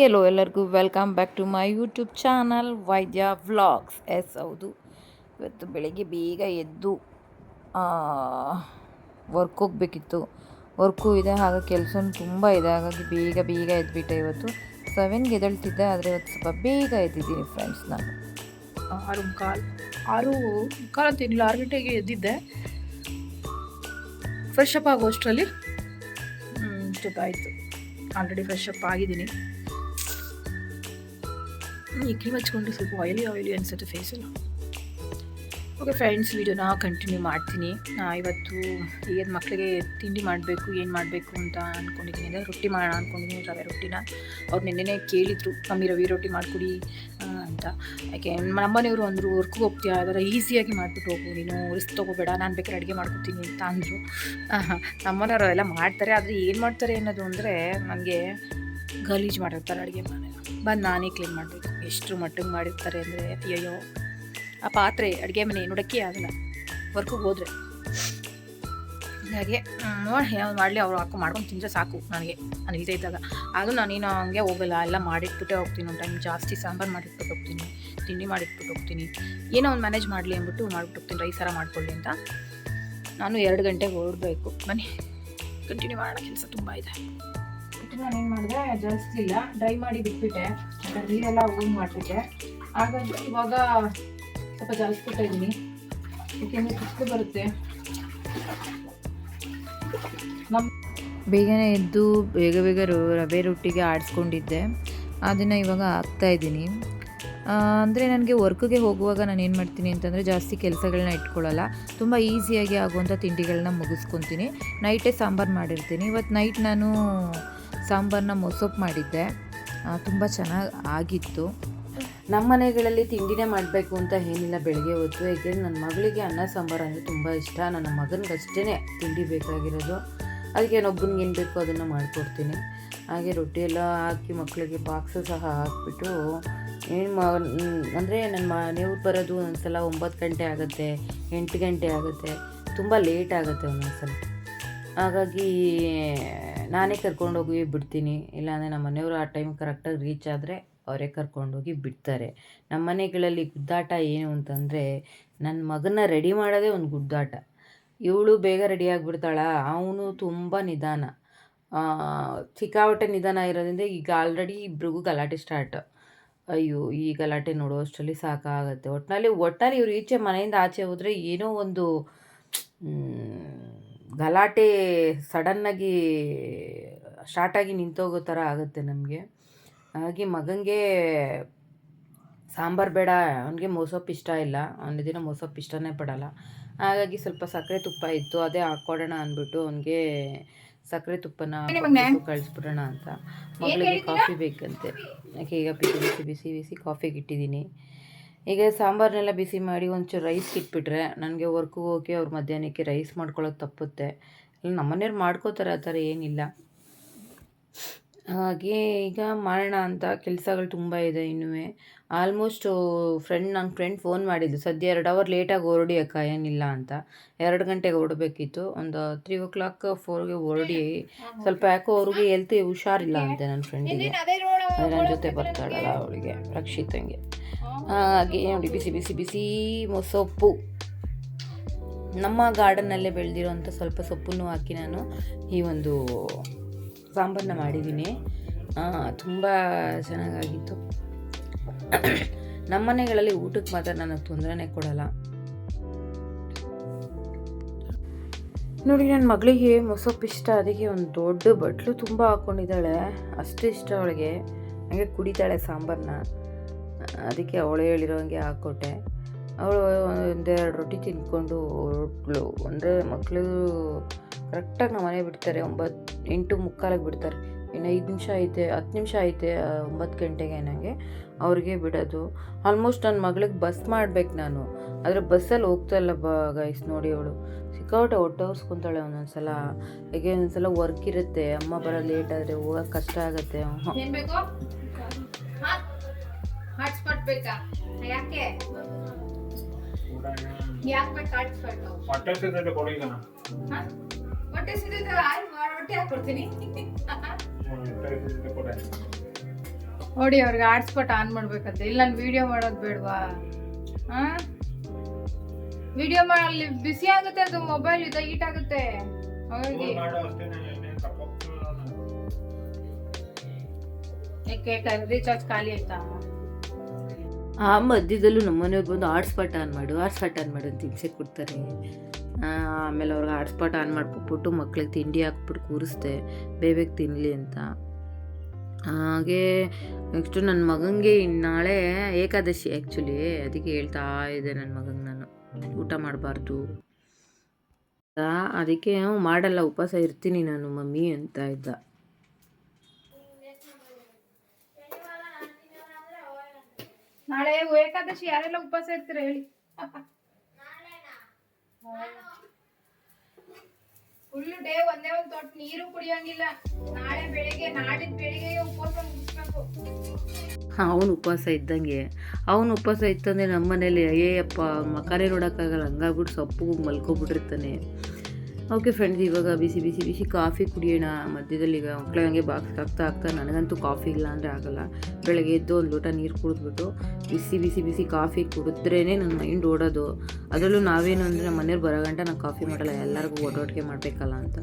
ಎಲ್ಲೋ ಎಲ್ಲರಿಗೂ welcome back to my YouTube channel Vaidya vlogs. ಹೌದು, ಇವತ್ತು ಬೆಳಿಗ್ಗೆ ಬೇಗ ಎದ್ದು ವರ್ಕ್ ಹೋಗಬೇಕಿತ್ತು. ವರ್ಕು ಇದೆ, ಹಾಗಾಗಿ ಕೆಲಸ ತುಂಬ ಇದೆ. ಹಾಗಾಗಿ ಬೇಗ ಎದ್ಬಿಟ್ಟೆ. ಇವತ್ತು 7ಗೆ ಎದ್ದೇಳ್ತಿದ್ದೆ, ಆದರೆ ಇವತ್ತು ಸ್ವಲ್ಪ ಬೇಗ ಎದ್ದಿದ್ದೀನಿ ಫ್ರೆಂಡ್ಸ್. ನಾನು 6:15 ಅಂತಿಲ್ಲ, 6 ಗಂಟೆಗೆ ಎದ್ದಿದ್ದೆ. ಫ್ರೆಶ್ ಅಪ್ ಆಗೋಷ್ಟರಲ್ಲಿ ಇಷ್ಟೊತ್ತಾಯಿತು. ಆಲ್ರೆಡಿ ಫ್ರೆಶ್ ಅಪ್ ಆಗಿದ್ದೀನಿ. ಈ ಕ್ರೀಮ್ ಹಚ್ಕೊಂಡು ಸ್ವಲ್ಪ ಆಯಿಲಿ ಅನಿಸುತ್ತೆ ಫೇಸಲ್ಲಿ. ಓಕೆ ಫ್ರೆಂಡ್ಸ್, ವಿಡಿಯೋನ ಕಂಟಿನ್ಯೂ ಮಾಡ್ತೀನಿ. ಇವತ್ತು ಈಗ ಮಕ್ಕಳಿಗೆ ತಿಂಡಿ ಮಾಡಬೇಕು, ಏನು ಮಾಡಬೇಕು ಅಂತ ಅಂದ್ಕೊಂಡಿದ್ದೀನಿ. ಅಂದರೆ ರೊಟ್ಟಿ ಮಾಡೋಣ ಅಂದ್ಕೊಂಡಿದ್ದೀನಿ, ರವೆ ರೊಟ್ಟಿನ. ಅವ್ರು ನಿನ್ನೆ ಕೇಳಿದರು, ಮಮ್ಮಿ ರವೆ ರೊಟ್ಟಿ ಮಾಡಿಕೊಡಿ ಅಂತ. ಯಾಕೆ ನಮ್ಮನೆಯವರು ಅಂದರು, ವರ್ಕ್ಗೆ ಹೋಗ್ತೀಯಾ, ಅದರ ಈಸಿಯಾಗಿ ಮಾಡಿಬಿಟ್ಟು ಹೋಗು, ನೀನು ರಿಸ್ಕ್ ತೊಗೋಬೇಡ, ನಾನು ಬೇಕಾದ್ರೆ ಅಡುಗೆ ಮಾಡ್ಕೊತೀನಿ ಅಂತ ಅಂದರು. ನಮ್ಮನೆಯವರು ಎಲ್ಲ ಮಾಡ್ತಾರೆ, ಆದರೆ ಏನು ಮಾಡ್ತಾರೆ ಅನ್ನೋದು ಅಂದರೆ ನನಗೆ ಗಲೀಜು ಮಾಡಿರ್ತಾರೆ ಅಡುಗೆ ಮನೆ. ಬಂದು ನಾನೇ ಕ್ಲೀನ್ ಮಾಡಬೇಕು. ಎಷ್ಟು ಮಟ್ಟಿಗೆ ಮಾಡಿರ್ತಾರೆ ಅಂದರೆ ಅಯ್ಯೋ, ಆ ಪಾತ್ರೆ ಅಡುಗೆ ಮನೆ ನೋಡೋಕ್ಕೆ ಆಗಲ್ಲ ವರ್ಕಿಗೆ ಹೋದರೆ. ಹಾಗೆ ನೋಡಿ ಯಾವ್ದು ಮಾಡಲಿ, ಅವ್ರು ಮಾಡ್ಕೊಂಡು ತಿಂದರೆ ಸಾಕು ನನಗೆ. ನಾನು ಇಲ್ಲದೆ ಇದ್ದಾಗ ಅದು ನಾನೇನು ಹಂಗೆ ಹೋಗಲ್ಲ, ಎಲ್ಲ ಮಾಡಿಟ್ಬಿಟ್ಟೆ ಹೋಗ್ತೀನಿ. ಒಂದು ಟೈಮ್ ಜಾಸ್ತಿ ಸಾಂಬಾರು ಮಾಡಿಟ್ಬಿಟ್ಟು ಹೋಗ್ತೀನಿ, ತಿಂಡಿ ಮಾಡಿಟ್ಬಿಟ್ಟು ಹೋಗ್ತೀನಿ. ಏನೋ ಒಂದು ಮ್ಯಾನೇಜ್ ಮಾಡಲಿ ಅಂದ್ಬಿಟ್ಟು ಮಾಡಿಬಿಟ್ಟು ಹೋಗ್ತೀನಿ, ರೈಸ್ ಸಾರ ಮಾಡ್ಕೊಳ್ಳಿ ಅಂತ. ನಾನು 2 ಗಂಟೆಗೆ ಹೊರಡಬೇಕು. ಬನ್ನಿ ಕಂಟಿನ್ಯೂ ಮಾಡೋಣ, ಕೆಲಸ ತುಂಬ ಇದೆ. ನಾನು ಏನು ಮಾಡಿದೆ, ಜಾಸ್ತಿ ಇಲ್ಲ, ಡ್ರೈ ಮಾಡಿ ಬಿಟ್ಬಿಟ್ಟೆ, ಯಾಕಂದ್ರೆ ನೀರೆಲ್ಲ ಊನ್ ಮಾಡಿಬಿಟ್ಟೆ. ಹಾಗಾಗಿ ಇವಾಗ ಸ್ವಲ್ಪ ಜಾಸ್ತಿ ಕೊಟ್ಟಿದ್ದೀನಿ, ಏಕೆಂದರೆ ಕುಸ್ಕು ಬರುತ್ತೆ. ಬೇಗನೆ ಎದ್ದು ಬೇಗ ರವೆ ರೊಟ್ಟಿಗೆ ಆಡಿಸ್ಕೊಂಡಿದ್ದೆ. ಅದನ್ನು ಇವಾಗ ಹಾಕ್ತಾಯಿದ್ದೀನಿ. ಅಂದರೆ ನನಗೆ ವರ್ಕ್ಗೆ ಹೋಗುವಾಗ ನಾನು ಏನು ಮಾಡ್ತೀನಿ ಅಂತಂದರೆ ಜಾಸ್ತಿ ಕೆಲಸಗಳನ್ನ ಇಟ್ಕೊಳ್ಳಲ್ಲ, ತುಂಬ ಈಸಿಯಾಗಿ ಆಗುವಂಥ ತಿಂಡಿಗಳನ್ನ ಮುಗಿಸ್ಕೊತೀನಿ. ನೈಟೇ ಸಾಂಬಾರು ಮಾಡಿರ್ತೀನಿ. ಇವತ್ತು ನೈಟ್ ನಾನು ಸಾಂಬಾರನ್ನ ಮೊಸೊಪ್ಪು ಮಾಡಿದ್ದೆ, ತುಂಬ ಚೆನ್ನಾಗಿ ಆಗಿತ್ತು. ನಮ್ಮ ಮನೆಗಳಲ್ಲಿ ತಿಂಡಿನೇ ಮಾಡಬೇಕು ಅಂತ ಏನಿಲ್ಲ ಬೆಳಗ್ಗೆ ಹೊತ್ತು, ಏಕೆಂದರೆ ನನ್ನ ಮಗಳಿಗೆ ಅನ್ನ ಸಾಂಬಾರು ಅಂದರೆ ತುಂಬ ಇಷ್ಟ. ನನ್ನ ಮಗನಿಗಷ್ಟೇ ತಿಂಡಿ ಬೇಕಾಗಿರೋದು, ಅದಕ್ಕೆ ಏನೊಬ್ಬನಿಗೆ ಏನು ಬೇಕೋ ಅದನ್ನು ಮಾಡಿಕೊಡ್ತೀನಿ. ಹಾಗೆ ರೊಟ್ಟಿ ಎಲ್ಲ ಹಾಕಿ ಮಕ್ಕಳಿಗೆ ಬಾಕ್ಸು ಸಹ ಹಾಕಿಬಿಟ್ಟು ಅಂದರೆ ನನ್ನ ಮನೆಯವ್ರು ಬರೋದು ಒಂದೊಂದ್ಸಲ 9 ಗಂಟೆ ಆಗುತ್ತೆ, 8 ಗಂಟೆ ಆಗುತ್ತೆ, ತುಂಬ ಲೇಟ್ ಆಗುತ್ತೆ ಒಂದೊಂದ್ಸಲ. ಹಾಗಾಗಿ ನಾನೇ ಕರ್ಕೊಂಡೋಗಿ ಬಿಡ್ತೀನಿ. ಇಲ್ಲಾಂದರೆ ನಮ್ಮ ಮನೆಯವರು ಆ ಟೈಮ್ ಕರೆಕ್ಟಾಗಿ ರೀಚ್ ಆದರೆ ಅವರೇ ಕರ್ಕೊಂಡೋಗಿ ಬಿಡ್ತಾರೆ. ನಮ್ಮ ಮನೆಗಳಲ್ಲಿ ಗುದ್ದಾಟ ಏನು ಅಂತಂದರೆ, ನನ್ನ ಮಗನ ರೆಡಿ ಮಾಡೋದೇ ಒಂದು ಗುದ್ದಾಟ. ಇವಳು ಬೇಗ ರೆಡಿ ಆಗಿಬಿಡ್ತಾಳ, ಅವನು ತುಂಬ ನಿಧಾನ, ಸಿಕ್ಕಾಪಟ್ಟೆ ನಿಧಾನ ಇರೋದ್ರಿಂದ ಈಗ ಆಲ್ರೆಡಿ ಇಬ್ರಿಗೂ ಗಲಾಟೆ ಸ್ಟಾರ್ಟ್. ಅಯ್ಯೋ, ಈ ಗಲಾಟೆ ನೋಡೋಷ್ಟರಲ್ಲಿ ಸಾಕಾಗುತ್ತೆ. ಒಟ್ಟಿನಲ್ಲಿ ಇವ್ರು ಈಚೆ ಮನೆಯಿಂದ ಆಚೆ ಹೋದರೆ ಏನೋ ಒಂದು ಗಲಾಟೆ ಸಡನ್ನಾಗಿ ಸ್ಟಾರ್ಟಾಗಿ ನಿಂತೋಗೋ ಥರ ಆಗುತ್ತೆ ನಮಗೆ. ಹಾಗೆ ಮಗನಿಗೆ ಸಾಂಬಾರು ಬೇಡ, ಅವನಿಗೆ ಮೊಸೊಪ್ಪು ಇಷ್ಟ ಇಲ್ಲ, ಅವನ ದಿನ ಮೊಸೊಪ್ಪು ಇಷ್ಟನೇ ಪಡಲ್ಲ. ಹಾಗಾಗಿ ಸ್ವಲ್ಪ ಸಕ್ಕರೆ ತುಪ್ಪ ಇತ್ತು, ಅದೇ ಹಾಕ್ಕೊಡೋಣ ಅಂದ್ಬಿಟ್ಟು ಅವನಿಗೆ ಸಕ್ಕರೆ ತುಪ್ಪನ ಕಳಿಸ್ಬಿಡೋಣ ಅಂತ. ಮಗಳಿಗೆ ಕಾಫಿ ಬೇಕಂತೆ, ಯಾಕೆ ಈಗ ಬಿಸಿ ಕಾಫಿಗೆ ಇಟ್ಟಿದ್ದೀನಿ. ಈಗ ಸಾಂಬಾರನ್ನೆಲ್ಲ ಬಿಸಿ ಮಾಡಿ ಒಂಚೂರು ರೈಸ್ಗೆ ಇಟ್ಬಿಟ್ರೆ ನನಗೆ ವರ್ಕಿಗೆ ಹೋಗಿ ಅವ್ರು ಮಧ್ಯಾಹ್ನಕ್ಕೆ ರೈಸ್ ಮಾಡ್ಕೊಳ್ಳೋದು ತಪ್ಪುತ್ತೆ. ಇಲ್ಲ ನಮ್ಮನೆಯವ್ರು ಮಾಡ್ಕೋತಾರೆ, ಆ ಥರ ಏನಿಲ್ಲ. ಹಾಗೆ ಈಗ ಮಾಡೋಣ ಅಂತ ಕೆಲಸಗಳು ತುಂಬ ಇದೆ ಇನ್ನೂ. ಆಲ್ಮೋಸ್ಟ್ ನನ್ನ ಫ್ರೆಂಡ್ ಫೋನ್ ಮಾಡಿದ್ದು, ಸದ್ಯ 2 ಅವರ್ ಲೇಟಾಗಿ ಹೊರಡಿ ಅಕ್ಕ, ಏನಿಲ್ಲ ಅಂತ. 2 ಗಂಟೆಗೆ ಹೊರಡಬೇಕಿತ್ತು, ಒಂದು 3 o'clock 4ಗೆ ಹೊರಡಿ. ಸ್ವಲ್ಪ ಯಾಕೋ ಅವ್ರಿಗೆ ಹೆಲ್ತ್ ಹುಷಾರಿಲ್ಲ ಅಂತೆ ನನ್ನ ಫ್ರೆಂಡಿಗೆ, ನನ್ನ ಜೊತೆ ಬರ್ತಾಳಲ್ಲ ಅವಳಿಗೆ, ರಕ್ಷಿತಂಗೆ. ಹಾಗೆ ನೋಡಿ ಬಿಸಿ ಮೊಸೊಪ್ಪು, ನಮ್ಮ ಗಾರ್ಡನ್ನಲ್ಲೇ ಬೆಳೆದಿರೋಂಥ ಸ್ವಲ್ಪ ಸೊಪ್ಪನ್ನು ಹಾಕಿ ನಾನು ಈ ಒಂದು ಸಾಂಬಾರನ್ನ ಮಾಡಿದ್ದೀನಿ. ತುಂಬ ಚೆನ್ನಾಗಾಗಿತ್ತು. ನಮ್ಮ ಮನೆಗಳಲ್ಲಿ ಊಟಕ್ಕೆ ಮಾತ್ರ ನಾನು ತೊಂದರೆನೇ ಕೊಡಲ್ಲ. ನೋಡಿ, ನನ್ನ ಮಗಳಿಗೆ ಮೊಸೊಪ್ಪು ಇಷ್ಟ, ಅದಕ್ಕೆ ಒಂದು ದೊಡ್ಡ ಬಟ್ಲು ತುಂಬ ಹಾಕ್ಕೊಂಡಿದ್ದಾಳೆ. ಅಷ್ಟು ಇಷ್ಟ ಅವಳಿಗೆ, ಹಾಗೆ ಕುಡಿತಾಳೆ ಸಾಂಬಾರನ್ನ. ಅದಕ್ಕೆ ಅವಳೇ ಹೇಳಿರೋಂಗೆ ಹಾಕ್ಕೊಟ್ಟೆ. ಅವಳು 1-2 ರೊಟ್ಟಿ ತಿಂದ್ಕೊಂಡು ಹೊರಟ್ಲು. ಅಂದರೆ ಮಕ್ಕಳು ಕರೆಕ್ಟಾಗಿ ನಮ್ಮ ಮನೆ ಬಿಡ್ತಾರೆ, 8:45 ಬಿಡ್ತಾರೆ. ಇನ್ನು 5 ನಿಮಿಷ ಐತೆ, 10 ನಿಮಿಷ ಐತೆ 9 ಗಂಟೆಗೆ ನನಗೆ ಅವ್ರಿಗೆ ಬಿಡೋದು. ಆಲ್ಮೋಸ್ಟ್ ನನ್ನ ಮಗಳಿಗೆ ಬಸ್ ಮಾಡಬೇಕು ನಾನು, ಆದರೆ ಬಸ್ಸಲ್ಲಿ ಹೋಗ್ತಾಯಿಲ್ಲ ಗೈಸ್. ನೋಡಿ, ಅವಳು ಸಿಕ್ಕಾಪಟ್ಟೆ ಹೊಟ್ಟೆ ಹೊರ್ಸ್ಕೊತಾಳೆ ಒಂದೊಂದ್ಸಲ. ಹೇಗೆ ಒಂದೊಂದ್ಸಲ ವರ್ಕ್ ಇರುತ್ತೆ, ಅಮ್ಮ ಬರೋದು ಲೇಟ್ ಆದರೆ ಹೋಗೋಕೆ ಕಷ್ಟ ಆಗುತ್ತೆ. ಹಾಟ್ಸ್ಪಾಟ್ ಬೇಕಾ? ಯಾಕೆ ಹೊಟ್ಟೆ ಸಿದ್ಧ ರೊಟ್ಟಿ ಹಾಕ್ಕೊಡ್ತೀನಿ. ನೋಡಿ ಅವ್ರಿಗೆ ಹಾಟ್ಸ್ಪಾಟ್ ಆನ್ ಮಾಡ್ಬೇಕಂತೆ. ಇಲ್ಲ ನಾನು ವಿಡಿಯೋ ಮಾಡೋದು ಬೇಡವಾ? ವಿಡಿಯೋ ಮಾಡಿ ಬಿಸಿ ಆಗುತ್ತೆ, ಅದು ಮೊಬೈಲ್ ಇದು ಹೀಟ್ ಆಗುತ್ತೆ. ಹೋಗಿ ರೀಚಾರ್ಜ್ ಖಾಲಿ ಆಯ್ತಾ? ಆ ಮಧ್ಯದಲ್ಲೂ ನಮ್ಮನೆಯವ್ರು ಬಂದು ಹಾಟ್ಸ್ಪಾಟ್ ಆನ್ ಮಾಡು ಅಂತ ಹಿಂಸೆ ಕೊಡ್ತಾರೆ. ಆಮೇಲೆ ಅವ್ರಿಗೆ ಹಾಟ್ಸ್ಪಾಟ್ ಆನ್ ಮಾಡ್ಕೊಟ್ಬಿಟ್ಟು ಮಕ್ಳಿಗೆ ತಿಂಡಿ ಹಾಕ್ಬಿಟ್ಟು ಕೂರಿಸ್ದೆ ಬೇಗ ತಿನ್ನಲಿ ಅಂತ. ಹಾಗೆ ನೆಕ್ಸ್ಟು ನನ್ನ ಮಗನಿಗೆ ನಾಳೆ ಏಕಾದಶಿ ಆ್ಯಕ್ಚುಲಿ, ಅದಕ್ಕೆ ಹೇಳ್ತಾ ಇದ್ದೆ ನನ್ನ ಮಗನಿಗೆ ನಾನು ಊಟ ಮಾಡಬಾರ್ದು, ಅದಕ್ಕೆ ಮಾಡಲ್ಲ, ಉಪವಾಸ ಇರ್ತೀನಿ ನಾನು ಮಮ್ಮಿ ಅಂತ ಇದ್ದ. ನಾಳೆ ಏಕಾದಶಿ ಯಾರೆಲ್ಲ ಉಪವಾಸ ಇರ್ತೀರ ಹೇಳಿ? ಫುಲ್ ಡೇ ಒಂದೇ ಒಂದು ತೊಟ್ಟು ನೀರು ಕುಡಿಯಂಗಿಲ್ಲ. ನಾಡಿದ್ ಬೆಳಿಗ್ಗೆ ಉಪವಾಸ ಮುಗಿಸ್ಬೇಕು. ಅವನು ಉಪವಾಸ ಇದ್ದಂಗೆ, ಅವನು ಉಪವಾಸ ಇತ್ತಂದರೆ ನಮ್ಮ ಮನೇಲಿ ಅಯ್ಯಪ್ಪ ಮಕಾನೇ ನೋಡೋಕ್ಕಾಗಲ್ಲ, ಹಂಗಾಗ್ಬಿಟ್ಟು ಸೊಪ್ಪು ಮಲ್ಕೊಬಿಟ್ಟಿರ್ತಾನೆ. ಓಕೆ ಫ್ರೆಂಡ್ಸ್, ಇವಾಗ ಬಿಸಿ ಬಿಸಿ ಬಿಸಿ ಕಾಫಿ ಕುಡಿಯೋಣ ಮಧ್ಯದಲ್ಲಿ. ಈಗ ಮಕ್ಳಿಗೆ ಹಂಗೆ ಬಾಕ್ಸ್ ಆಗ್ತಾ ನನಗಂತೂ ಕಾಫಿ ಇಲ್ಲ ಅಂದರೆ ಆಗೋಲ್ಲ. ಬೆಳಗ್ಗೆ ಎದ್ದು ಒಂದು ಲೋಟ ನೀರು ಕುಡಿದ್ಬಿಟ್ಟು ಬಿಸಿ ಬಿಸಿ ಬಿಸಿ ಕಾಫಿ ಕುಡಿದ್ರೇ ನನ್ನ ಮೈಂಡ್ ಓಡೋದು. ಅದರಲ್ಲೂ ನಾವೇನು ಅಂದರೆ ನಮ್ಮ ಮನೆಯವ್ರು ಬರೋ ಗಂಟ ನಾನು ಕಾಫಿ ಮಾಡಲ್ಲ, ಎಲ್ಲರಿಗೂ ಒಟ್ಟೊಟ್ಟಿಗೆ ಮಾಡಬೇಕಲ್ಲ ಅಂತ.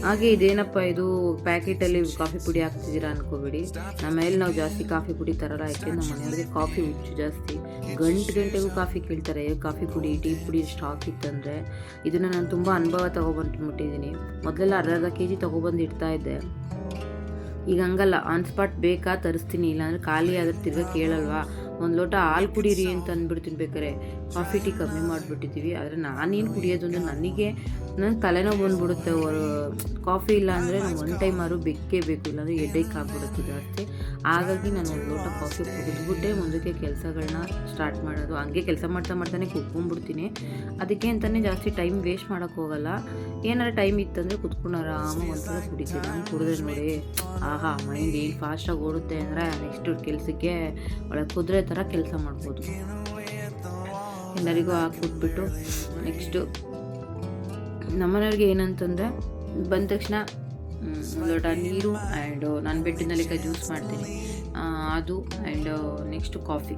ಹಾಗೆ ಇದೇನಪ್ಪ ಇದು ಪ್ಯಾಕೆಟಲ್ಲಿ ಕಾಫಿ ಪುಡಿ ಹಾಕ್ತಿದ್ದೀರಾ ಅನ್ಕೋಬೇಡಿ, ನಮ್ಮ ಮೇಲೆ ನಾವು ಜಾಸ್ತಿ ಕಾಫಿ ಪುಡಿ ತರಲ್ಲ. ಯಾಕೆಂದ್ರೆ ನಮ್ಮ ಮನೆಯವ್ರಿಗೆ ಕಾಫಿ ಹುಚ್ಚು ಜಾಸ್ತಿ, ಗಂಟೆಗೂ ಕಾಫಿ ಕೇಳ್ತಾರೆ. ಕಾಫಿ ಪುಡಿ ಟೀ ಪುಡಿ ಸ್ಟಾಕ್ ಇತ್ತಂದರೆ ಇದನ್ನು ನಾನು ತುಂಬ ಅನುಭವ ತೊಗೊಬಂದ್ಬಿಟ್ಟಿದ್ದೀನಿ. ಮೊದಲೆಲ್ಲ ಅರ್ಧ kg ತೊಗೊಬಂದು ಇಡ್ತಾ ಇದ್ದೆ, ಈಗ ಹಂಗಲ್ಲ, ಆನ್ ಸ್ಪಾಟ್ ಬೇಕಾ ತರಿಸ್ತೀನಿ, ಇಲ್ಲಾಂದರೆ ಖಾಲಿ ಆದ್ರೆ ತಿರ್ಗಾ ಕೇಳಲ್ವಾ, ಒಂದು ಲೋಟ ಹಾಲು ಕುಡೀರಿ ಅಂತ ಅಂದ್ಬಿಡ್ತೀನಿ. ಬೇಕಾರೆ ಕಾಫಿ ಟೀ ಕಮ್ಮಿ ಮಾಡಿಬಿಟ್ಟಿದ್ದೀವಿ. ಆದರೆ ನಾನೇನು ಕುಡಿಯೋದು ಅಂದರೆ ನನಗೆ ತಲೆನೋವು ಬಂದುಬಿಡುತ್ತೆ. ಕಾಫಿ ಇಲ್ಲ ಅಂದರೆ ನಾನು ಒನ್ ಟೈಮ್ ಆದ್ರೂ ಬೇಕೇ ಬೇಕು, ಇಲ್ಲಾಂದರೆ ಹೆಡ್ಏಕ್ ಆಗಿಬಿಡುತ್ತೆ ಜಾಸ್ತಿ. ಹಾಗಾಗಿ ನಾನು ಒಂದು ಲೋಟ ಕಾಫಿ ಕುಡಿದ್ಬಿಟ್ಟೆ ಮುಂದಕ್ಕೆ ಕೆಲಸಗಳನ್ನ ಸ್ಟಾರ್ಟ್ ಮಾಡೋದು. ಹಂಗೆ ಕೆಲಸ ಮಾಡ್ತಾನೆ ಕುತ್ಕೊಂಡ್ಬಿಡ್ತೀನಿ. ಅದಕ್ಕೆ ಅಂತಲೇ ಜಾಸ್ತಿ ಟೈಮ್ ವೇಸ್ಟ್ ಮಾಡೋಕ್ಕೆ ಹೋಗಲ್ಲ. ಏನಾರು ಟೈಮ್ ಇತ್ತಂದರೆ ಕುತ್ಕೊಂಡು ಆರಾಮಾಗಿ ಒಂದ್ಸಲ ಕುಡಿತೀನಿ. ಹಂಗೆ ಕುಡಿದ್ರೆ ನೋಡಿ ಆಹಾ ಮೈಂಡ್ ಏನು ಫಾಸ್ಟಾಗಿ ಓಡುತ್ತೆ ಅಂದರೆ ನೆಕ್ಸ್ಟ್ ಕೆಲಸಕ್ಕೆ ಒಳಗೆ ಕುದುರೆ ಥರ ಕೆಲಸ ಮಾಡ್ಬೋದು. ಎಲ್ಲರಿಗೂ ಹಾಕ್ಬಿಟ್ಬಿಟ್ಟು ನೆಕ್ಸ್ಟು ನಮ್ಮನೆಯವ್ರಿಗೆ ಏನಂತಂದರೆ ಬಂದ ತಕ್ಷಣ ಒಂದು ಲೋಟ ನೀರು ಆ್ಯಂಡ್ ನಾನು ಬೆಟ್ಟಿನಲ್ಲಿ ಜ್ಯೂಸ್ ಮಾಡ್ತೀನಿ, ಅದು ಆ್ಯಂಡ್ ನೆಕ್ಸ್ಟು ಕಾಫಿ.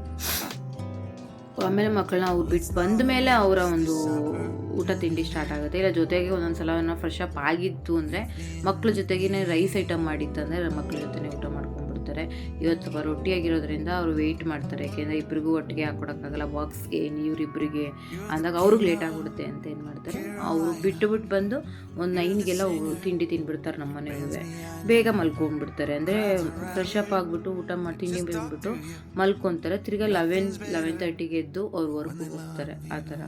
ಆಮೇಲೆ ಮಕ್ಕಳನ್ನ ಅವ್ರು ಬಿಟ್ಟು ಬಂದ ಮೇಲೆ ಅವರ ಒಂದು ಊಟ ತಿಂಡಿ ಸ್ಟಾರ್ಟ್ ಆಗುತ್ತೆ. ಇಲ್ಲ ಜೊತೆಗೆ ಒಂದೊಂದು ಸಲ ಫ್ರೆಶ್ ಅಪ್ ಆಗಿತ್ತು ಅಂದರೆ ಮಕ್ಳ ಜೊತೆಗೇ ರೈಸ್ ಐಟಮ್ ಮಾಡಿತ್ತಂದರೆ ಮಕ್ಳ ಜೊತೆನೇ ಊಟ ಮಾಡ್ಕೊಂಡ್ಬಿಡ್ತಾರೆ. ಇವತ್ತು ಸ್ವಲ್ಪ ರೊಟ್ಟಿಯಾಗಿರೋದ್ರಿಂದ ಅವರು ವೆಯ್ಟ್ ಮಾಡ್ತಾರೆ, ಯಾಕೆಂದರೆ ಇಬ್ಬರಿಗೂ ಒಟ್ಟಿಗೆ ಹಾಕ್ಕೊಡೋಕ್ಕಾಗಲ್ಲ ಬಾಕ್ಸ್ಗೆ, ಇವರಿಬ್ಬರಿಗೆ ಅಂದಾಗ ಅವ್ರಿಗೆ ಲೇಟ್ ಆಗಿಬಿಡುತ್ತೆ ಅಂತ ಏನು ಮಾಡ್ತಾರೆ, ಅವರು ಬಿಟ್ಟು ಬಂದು ಒಂದು 9ಗೆಲ್ಲ ತಿಂಡಿ ತಿಂದ್ಬಿಡ್ತಾರೆ. ನಮ್ಮ ಮನೆಯಲ್ಲೇ ಬೇಗ ಮಲ್ಕೊಂಡ್ಬಿಡ್ತಾರೆ. ಅಂದರೆ ಫ್ರೆಶ್ ಅಪ್ ಆಗಿಬಿಟ್ಟು ಊಟ ಮಾಡಿ ತಿಂಡಿ ಬಂದುಬಿಟ್ಟು ಮಲ್ಕೊತಾರೆ. ತಿರ್ಗಾ 11:30ಗೆ ಎದ್ದು ಅವ್ರು ವರ್ಕ್ಗೆ ಹೋಗ್ತಾರೆ. ಆ ಥರ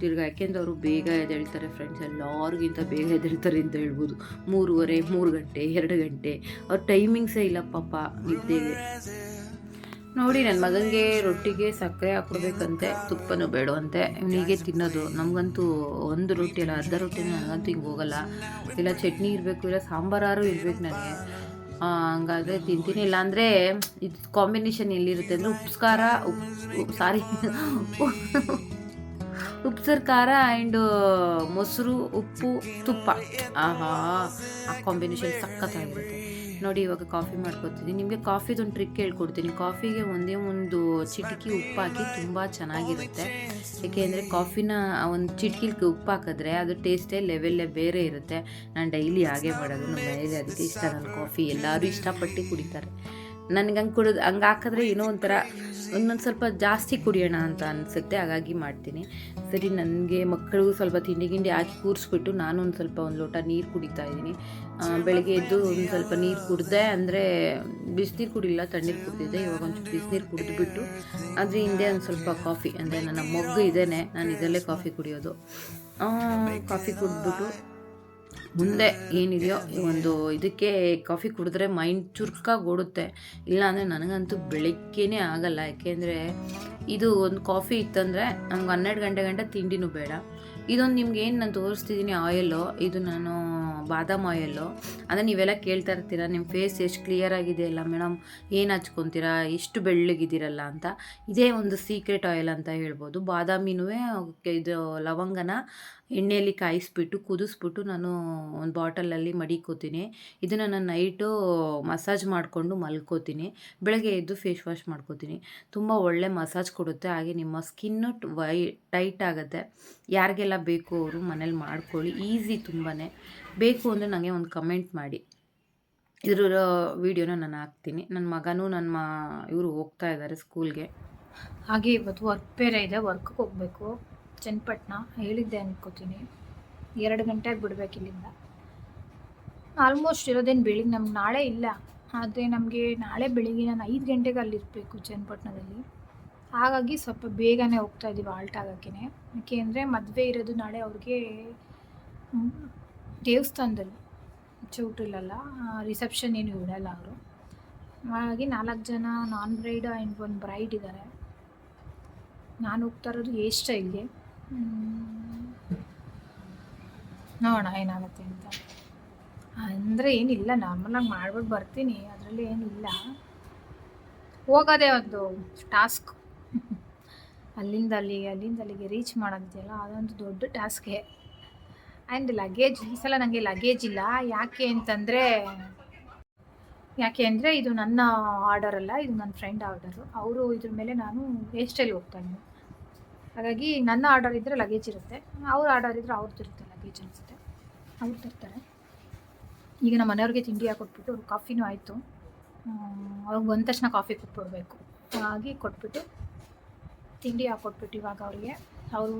ತಿರ್ಗಾ, ಯಾಕೆಂದ್ರೆ ಅವರು ಬೇಗ ಎದ್ದೇಳ್ತಾರೆ ಫ್ರೆಂಡ್ಸ್, ಎಲ್ಲರಿಗಿಂತ ಬೇಗ ಎದ್ದೇಳ್ತಾರೆ ಅಂತ ಹೇಳ್ಬೋದು. 3:30, 3 ಗಂಟೆ, 2 ಗಂಟೆ, ಅವ್ರ ಟೈಮಿಂಗ್ಸೇ ಇಲ್ಲ ಪಾಪ ನಿದ್ದೆಗೆ. ನೋಡಿ ನನ್ನ ಮಗನಿಗೆ ರೊಟ್ಟಿಗೆ ಸಕ್ಕರೆ ಹಾಕ್ಕೊಡ್ಬೇಕಂತೆ, ತುಪ್ಪನೂ ಬೇಡವಂತೆ, ಇವನಿಗೆ ತಿನ್ನೋದು. ನಮಗಂತೂ ಒಂದು ರೊಟ್ಟಿ ಅಲ್ಲ, ಅರ್ಧ ರೊಟ್ಟಿನ ನನಗಂತೂ ಹಿಂಗೆ ಹೋಗಲ್ಲ. ಇಲ್ಲ ಚಟ್ನಿ ಇರಬೇಕು, ಇಲ್ಲ ಸಾಂಬಾರು ಇರಬೇಕು ನನಗೆ. ಹಂಗಾದರೆ ತಿಂತೀನಿ. ಇಲ್ಲಾಂದರೆ ಇದು ಕಾಂಬಿನೇಷನ್ ಎಲ್ಲಿರುತ್ತೆ ಅಂದರೆ ಉಪ್ಸರ್ ಖಾರ ಆ್ಯಂಡ್ ಮೊಸರು, ಉಪ್ಪು, ತುಪ್ಪ. ಆಹಾ, ಆ ಕಾಂಬಿನೇಷನ್ ಸಖತ್ತಾಗಿರುತ್ತೆ. ನೋಡಿ ಇವಾಗ ಕಾಫಿ ಮಾಡ್ಕೊತಿದ್ದೀನಿ. ನಿಮಗೆ ಕಾಫಿದೊಂದು ಟ್ರಿಕ್ ಹೇಳ್ಕೊಡ್ತೀನಿ. ಕಾಫಿಗೆ ಒಂದೇ ಒಂದು ಚಿಟಿಕೆ ಉಪ್ಪು ಹಾಕಿ ತುಂಬ ಚೆನ್ನಾಗಿರುತ್ತೆ. ಏಕೆಂದರೆ ಕಾಫಿನ ಒಂದು ಚಿಟಿಕೆ ಉಪ್ಪು ಹಾಕಿದ್ರೆ ಅದು ಟೇಸ್ಟೇ ಲೆವೆಲ್ಲೇ ಬೇರೆ ಇರುತ್ತೆ. ನಾನು ಡೈಲಿ ಹಾಗೆ ಮಾಡೋದು ನಮ್ಮ ಮನೇಲಿ, ಅದಕ್ಕೆ ಇಷ್ಟ ನನ್ನ ಕಾಫಿ. ಎಲ್ಲರೂ ಇಷ್ಟಪಟ್ಟು ಕುಡಿತಾರೆ. ನನಗೆ ಹಂಗೆ ಹಾಕಿದ್ರೆ ಏನೋ ಒಂಥರ ಇನ್ನೊಂದು ಸ್ವಲ್ಪ ಜಾಸ್ತಿ ಕುಡಿಯೋಣ ಅಂತ ಅನಿಸುತ್ತೆ, ಹಾಗಾಗಿ ಮಾಡ್ತೀನಿ. ಸರಿ, ನನಗೆ ಮಕ್ಕಳಿಗೂ ಸ್ವಲ್ಪ ತಿಂಡಿ ಹಾಕಿ ಕೂರಿಸ್ಬಿಟ್ಟು ನಾನು ಒಂದು ಲೋಟ ನೀರು ಕುಡಿತಾ ಇದ್ದೀನಿ. ಬೆಳಗ್ಗೆ ಎದ್ದು ಒಂದು ಸ್ವಲ್ಪ ನೀರು ಕುಡಿದೆ, ಅಂದರೆ ಬಿಸಿನೀರು ಕುಡಿಲ್ಲ, ತಣ್ಣೀರು ಕುಡಿದಿದ್ದೆ. ಇವಾಗ ಒಂಚೂರು ಬಿಸಿನೀರು ಕುಡಿದ್ಬಿಟ್ಟು ಅದ್ರ ಹಿಂದೆ ಒಂದು ಸ್ವಲ್ಪ ಕಾಫಿ, ಅಂದರೆ ನನ್ನ ಮಗು ಇದೇನೆ, ನಾನು ಇದರಲ್ಲೇ ಕಾಫಿ ಕುಡಿಯೋದು. ಕಾಫಿ ಕುಡಿದ್ಬಿಟ್ಟು ಮುಂದೆ ಏನಿದೆಯೋ ಒಂದು ಇದಕ್ಕೆ ಕಾಫಿ ಕುಡಿದ್ರೆ ಮೈಂಡ್ ಚುರುಕಾಗಿ ಓಡುತ್ತೆ. ಇಲ್ಲಾಂದರೆ ನನಗಂತೂ ಬೆಳಗ್ಗೆನೇ ಆಗಲ್ಲ. ಯಾಕೆಂದರೆ ಇದು ಒಂದು ಕಾಫಿ ಇತ್ತಂದರೆ ನಮ್ಗೆ 12 ಗಂಟೆ ತಿಂಡಿನೂ ಬೇಡ. ಇದೊಂದು ನಿಮ್ಗೆ ಏನು ನಾನು ತೋರಿಸ್ತಿದ್ದೀನಿ ಆಯಿಲು, ಇದು ನಾನು ಬಾದಾಮ್ ಆಯಿಲ್ಲು. ಅಂದರೆ ನೀವೆಲ್ಲ ಕೇಳ್ತಾ ಇರ್ತೀರ ನಿಮ್ಮ ಫೇಸ್ ಎಷ್ಟು ಕ್ಲಿಯರ್ ಆಗಿದೆ ಅಲ್ಲ ಮೇಡಮ್, ಏನು ಹಚ್ಕೊತೀರಾ, ಎಷ್ಟು ಬೆಳ್ಳಗಿದ್ದೀರಲ್ಲ ಅಂತ. ಇದೇ ಒಂದು ಸೀಕ್ರೆಟ್ ಆಯಿಲ್ ಅಂತ ಹೇಳ್ಬೋದು. ಬಾದಾಮಿನೂ ಇದು ಲವಂಗನ ಎಣ್ಣೆಯಲ್ಲಿ ಕಾಯಿಸ್ಬಿಟ್ಟು ಕುದಿಸ್ಬಿಟ್ಟು ನಾನು ಒಂದು ಬಾಟಲಲ್ಲಿ ಮಡಿಕೋತೀನಿ. ಇದನ್ನು ನಾನು ನೈಟು ಮಸಾಜ್ ಮಾಡಿಕೊಂಡು ಮಲ್ಕೋತೀನಿ. ಬೆಳಗ್ಗೆ ಎದ್ದು ಫೇಸ್ ವಾಶ್ ಮಾಡ್ಕೋತೀನಿ. ತುಂಬ ಒಳ್ಳೆ ಮಸಾಜ್ ಕೊಡುತ್ತೆ. ಹಾಗೆ ನಿಮ್ಮ ಸ್ಕಿನ್ನು ಟೈಟ್ ಆಗುತ್ತೆ. ಯಾರಿಗೆಲ್ಲ ಬೇಕು ಅವರು ಮನೇಲಿ ಮಾಡ್ಕೊಳ್ಳಿ. ಈಸಿ ತುಂಬಾ. ಬೇಕು ಅಂದರೆ ನನಗೆ ಒಂದು ಕಮೆಂಟ್ ಮಾಡಿ, ಇದ್ರ ವೀಡಿಯೋನ ನಾನು ಹಾಕ್ತೀನಿ. ನನ್ನ ಮಗನೂ ಇವರು ಹೋಗ್ತಾ ಇದ್ದಾರೆ ಸ್ಕೂಲ್ಗೆ. ಹಾಗೆ ಇವತ್ತು ವರ್ಕ್ ಬೇರೆ ಇದೆ, ವರ್ಕ್ಗೆ ಹೋಗಬೇಕು. ಚನ್ನಪಟ್ಟಣ ಹೇಳಿದ್ದೆ ಅನ್ಕೋತೀನಿ. 2 ಗಂಟೆಗೆ ಬಿಡಬೇಕು ಇಲ್ಲಿಂದ. ಆಲ್ಮೋಸ್ಟ್ ಇರೋದೇನು ಬೆಳಿಗ್ಗೆ ನಮ್ಗೆ ನಾಳೆ ಇಲ್ಲ, ಆದರೆ ನಮಗೆ ನಾಳೆ ಬೆಳಿಗ್ಗೆ ನಾನು 5 ಗಂಟೆಗೆ ಅಲ್ಲಿರಬೇಕು ಚನ್ನಪಟ್ಟಣದಲ್ಲಿ. ಹಾಗಾಗಿ ಸ್ವಲ್ಪ ಬೇಗನೆ ಹೋಗ್ತಾ ಇದ್ದೀವಿ ಆಲ್ಟ್ ಆಗೋಕ್ಕೆ. ಯಾಕೆ ಅಂದರೆ ಮದುವೆ ಇರೋದು ನಾಳೆ ಅವ್ರಿಗೆ ದೇವಸ್ಥಾನದಲ್ಲಿ, ಚೌಟ್ರಿಲಲ್ಲ, ರಿಸೆಪ್ಷನ್ ಏನು ಇಡಲ್ಲ ಅವರು. ಹಾಗಾಗಿ 4 ಜನ ನಾನ್ ಬ್ರೈಡ್ ಆ್ಯಂಡ್ 1 ಬ್ರೈಡ್ ಇದ್ದಾರೆ. ನಾನು ಹೋಗ್ತಾ ಇರೋದು ಹೇರ್ ಸ್ಟೈಲ್ಗೆ. ನೋಡೋಣ ಏನಾಗುತ್ತೆ ಅಂತ. ಅಂದರೆ ಏನಿಲ್ಲ, ನಾರ್ಮಲಾಗಿ ಮಾಡ್ಬಿಟ್ಟು ಬರ್ತೀನಿ, ಅದರಲ್ಲಿ ಏನಿಲ್ಲ. ಹೋಗೋದೇ ಒಂದು ಟಾಸ್ಕ್. ಅಲ್ಲಿಂದ ಅಲ್ಲಿಗೆ ರೀಚ್ ಮಾಡೋದಿದೆಯಲ್ಲ, ಅದೊಂದು ದೊಡ್ಡ ಟಾಸ್ಕೇ. ಆ್ಯಂಡ್ ಲಗೇಜ್, ಈ ಸಲ ನನಗೆ ಲಗೇಜ್ ಇಲ್ಲ. ಯಾಕೆ ಅಂದರೆ ಇದು ನನ್ನ ಆರ್ಡರ್ ಅಲ್ಲ, ಇದು ನನ್ನ ಫ್ರೆಂಡ್ ಆರ್ಡರು. ಅವರು ಇದ್ರ ಮೇಲೆ ನಾನು ಹೇರ್ ಸ್ಟೈಲ್ ಹೋಗ್ತಾ ಇದ್ದೀನಿ. ಹಾಗಾಗಿ ನನ್ನ ಆರ್ಡರ್ ಇದ್ದರೆ ಲಗೇಜ್ ಇರುತ್ತೆ, ಅವ್ರ ಆರ್ಡರ್ ಇದ್ದರೆ ಅವ್ರದ್ದು ಇರುತ್ತೆ ಲಗೇಜ್ ಅನಿಸುತ್ತೆ. ಅವ್ರು ತರ್ತಾರೆ. ಈಗ ನಮ್ಮ ಮನೆಯವ್ರಿಗೆ ತಿಂಡಿ ಹಾಕೊಟ್ಬಿಟ್ಟು, ಅವ್ರು ಕಾಫಿನೂ ಆಯಿತು, ಅವ್ರಿಗೆ ಬಂದ ತಕ್ಷಣ ಕಾಫಿ ಕೊಟ್ಬಿಡ್ಬೇಕು. ಹಾಗಾಗಿ ಕೊಟ್ಬಿಟ್ಟು ತಿಂಡಿ ಹಾಕೊಟ್ಬಿಟ್ಟು ಇವಾಗ ಅವರು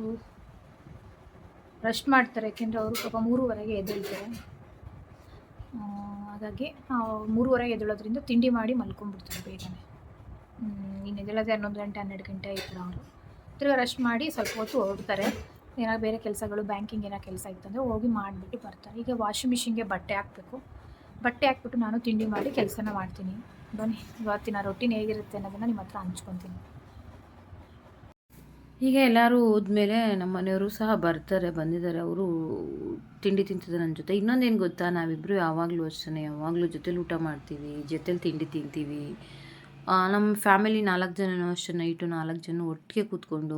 ರೆಸ್ಟ್ ಮಾಡ್ತಾರೆ. ಯಾಕೆಂದರೆ ಅವರು ಪಾಪ 3:30ಗೆ ಎದ್ದೇಳ್ತಾರೆ. ಹಾಗಾಗಿ 3:30ಗೆ ಎದ್ದೇಳೋದ್ರಿಂದ ತಿಂಡಿ ಮಾಡಿ ಮಲ್ಕೊಂಡ್ಬಿಡ್ತಾರೆ ಬೇಗನೆ. ಇನ್ನು ಎದ್ದೇಳೋದೇ 11 ಗಂಟೆ 12 ಗಂಟೆ ಈ ಥರ. ಅವರು ತಿರ್ಗಿ ರೆಸ್ಟ್ ಮಾಡಿ ಸ್ವಲ್ಪ ಹೊತ್ತು ಹೊರಡ್ತಾರೆ. ಏನಾದ್ರು ಬೇರೆ ಕೆಲಸಗಳು, ಬ್ಯಾಂಕಿಂಗ್ ಏನೋ ಕೆಲಸ ಇತ್ತಂದರೆ ಹೋಗಿ ಮಾಡಿಬಿಟ್ಟು ಬರ್ತಾರೆ. ಈಗ ವಾಷಿಂಗ್ ಮಿಷಿನ್ಗೆ ಬಟ್ಟೆ ಹಾಕಬೇಕು. ಬಟ್ಟೆ ಹಾಕ್ಬಿಟ್ಟು ನಾನು ತಿಂಡಿ ಮಾಡಿ ಕೆಲಸನ ಮಾಡ್ತೀನಿ. ಬನ್ನಿ, ಇವತ್ತಿನ ರೊಟೀನ್ ಹೇಗಿರುತ್ತೆ ಅನ್ನೋದನ್ನು ನಿಮ್ಮ ಹತ್ರ ಹಂಚ್ಕೊತೀನಿ. ಈಗ ಎಲ್ಲರೂ ಹೋದ್ಮೇಲೆ ನಮ್ಮ ಮನೆಯವರು ಸಹ ಬಂದಿದ್ದಾರೆ. ಅವರು ತಿಂಡಿ ತಿಂತಿದ್ದಾರೆ ನನ್ನ ಜೊತೆ. ಇನ್ನೊಂದೇನು ಗೊತ್ತಾ, ನಾವಿಬ್ಬರು ಯಾವಾಗಲೂ ಅಷ್ಟೇ, ಯಾವಾಗಲೂ ಜೊತೇಲಿ ಊಟ ಮಾಡ್ತೀವಿ, ಜೊತೇಲಿ ತಿಂಡಿ ತಿಂತೀವಿ. ನಮ್ಮ ಫ್ಯಾಮಿಲಿ 4 ಜನನೂ ಅಷ್ಟೇ, ನೈಟು 4 ಜನ ಒಟ್ಟಿಗೆ ಕೂತ್ಕೊಂಡು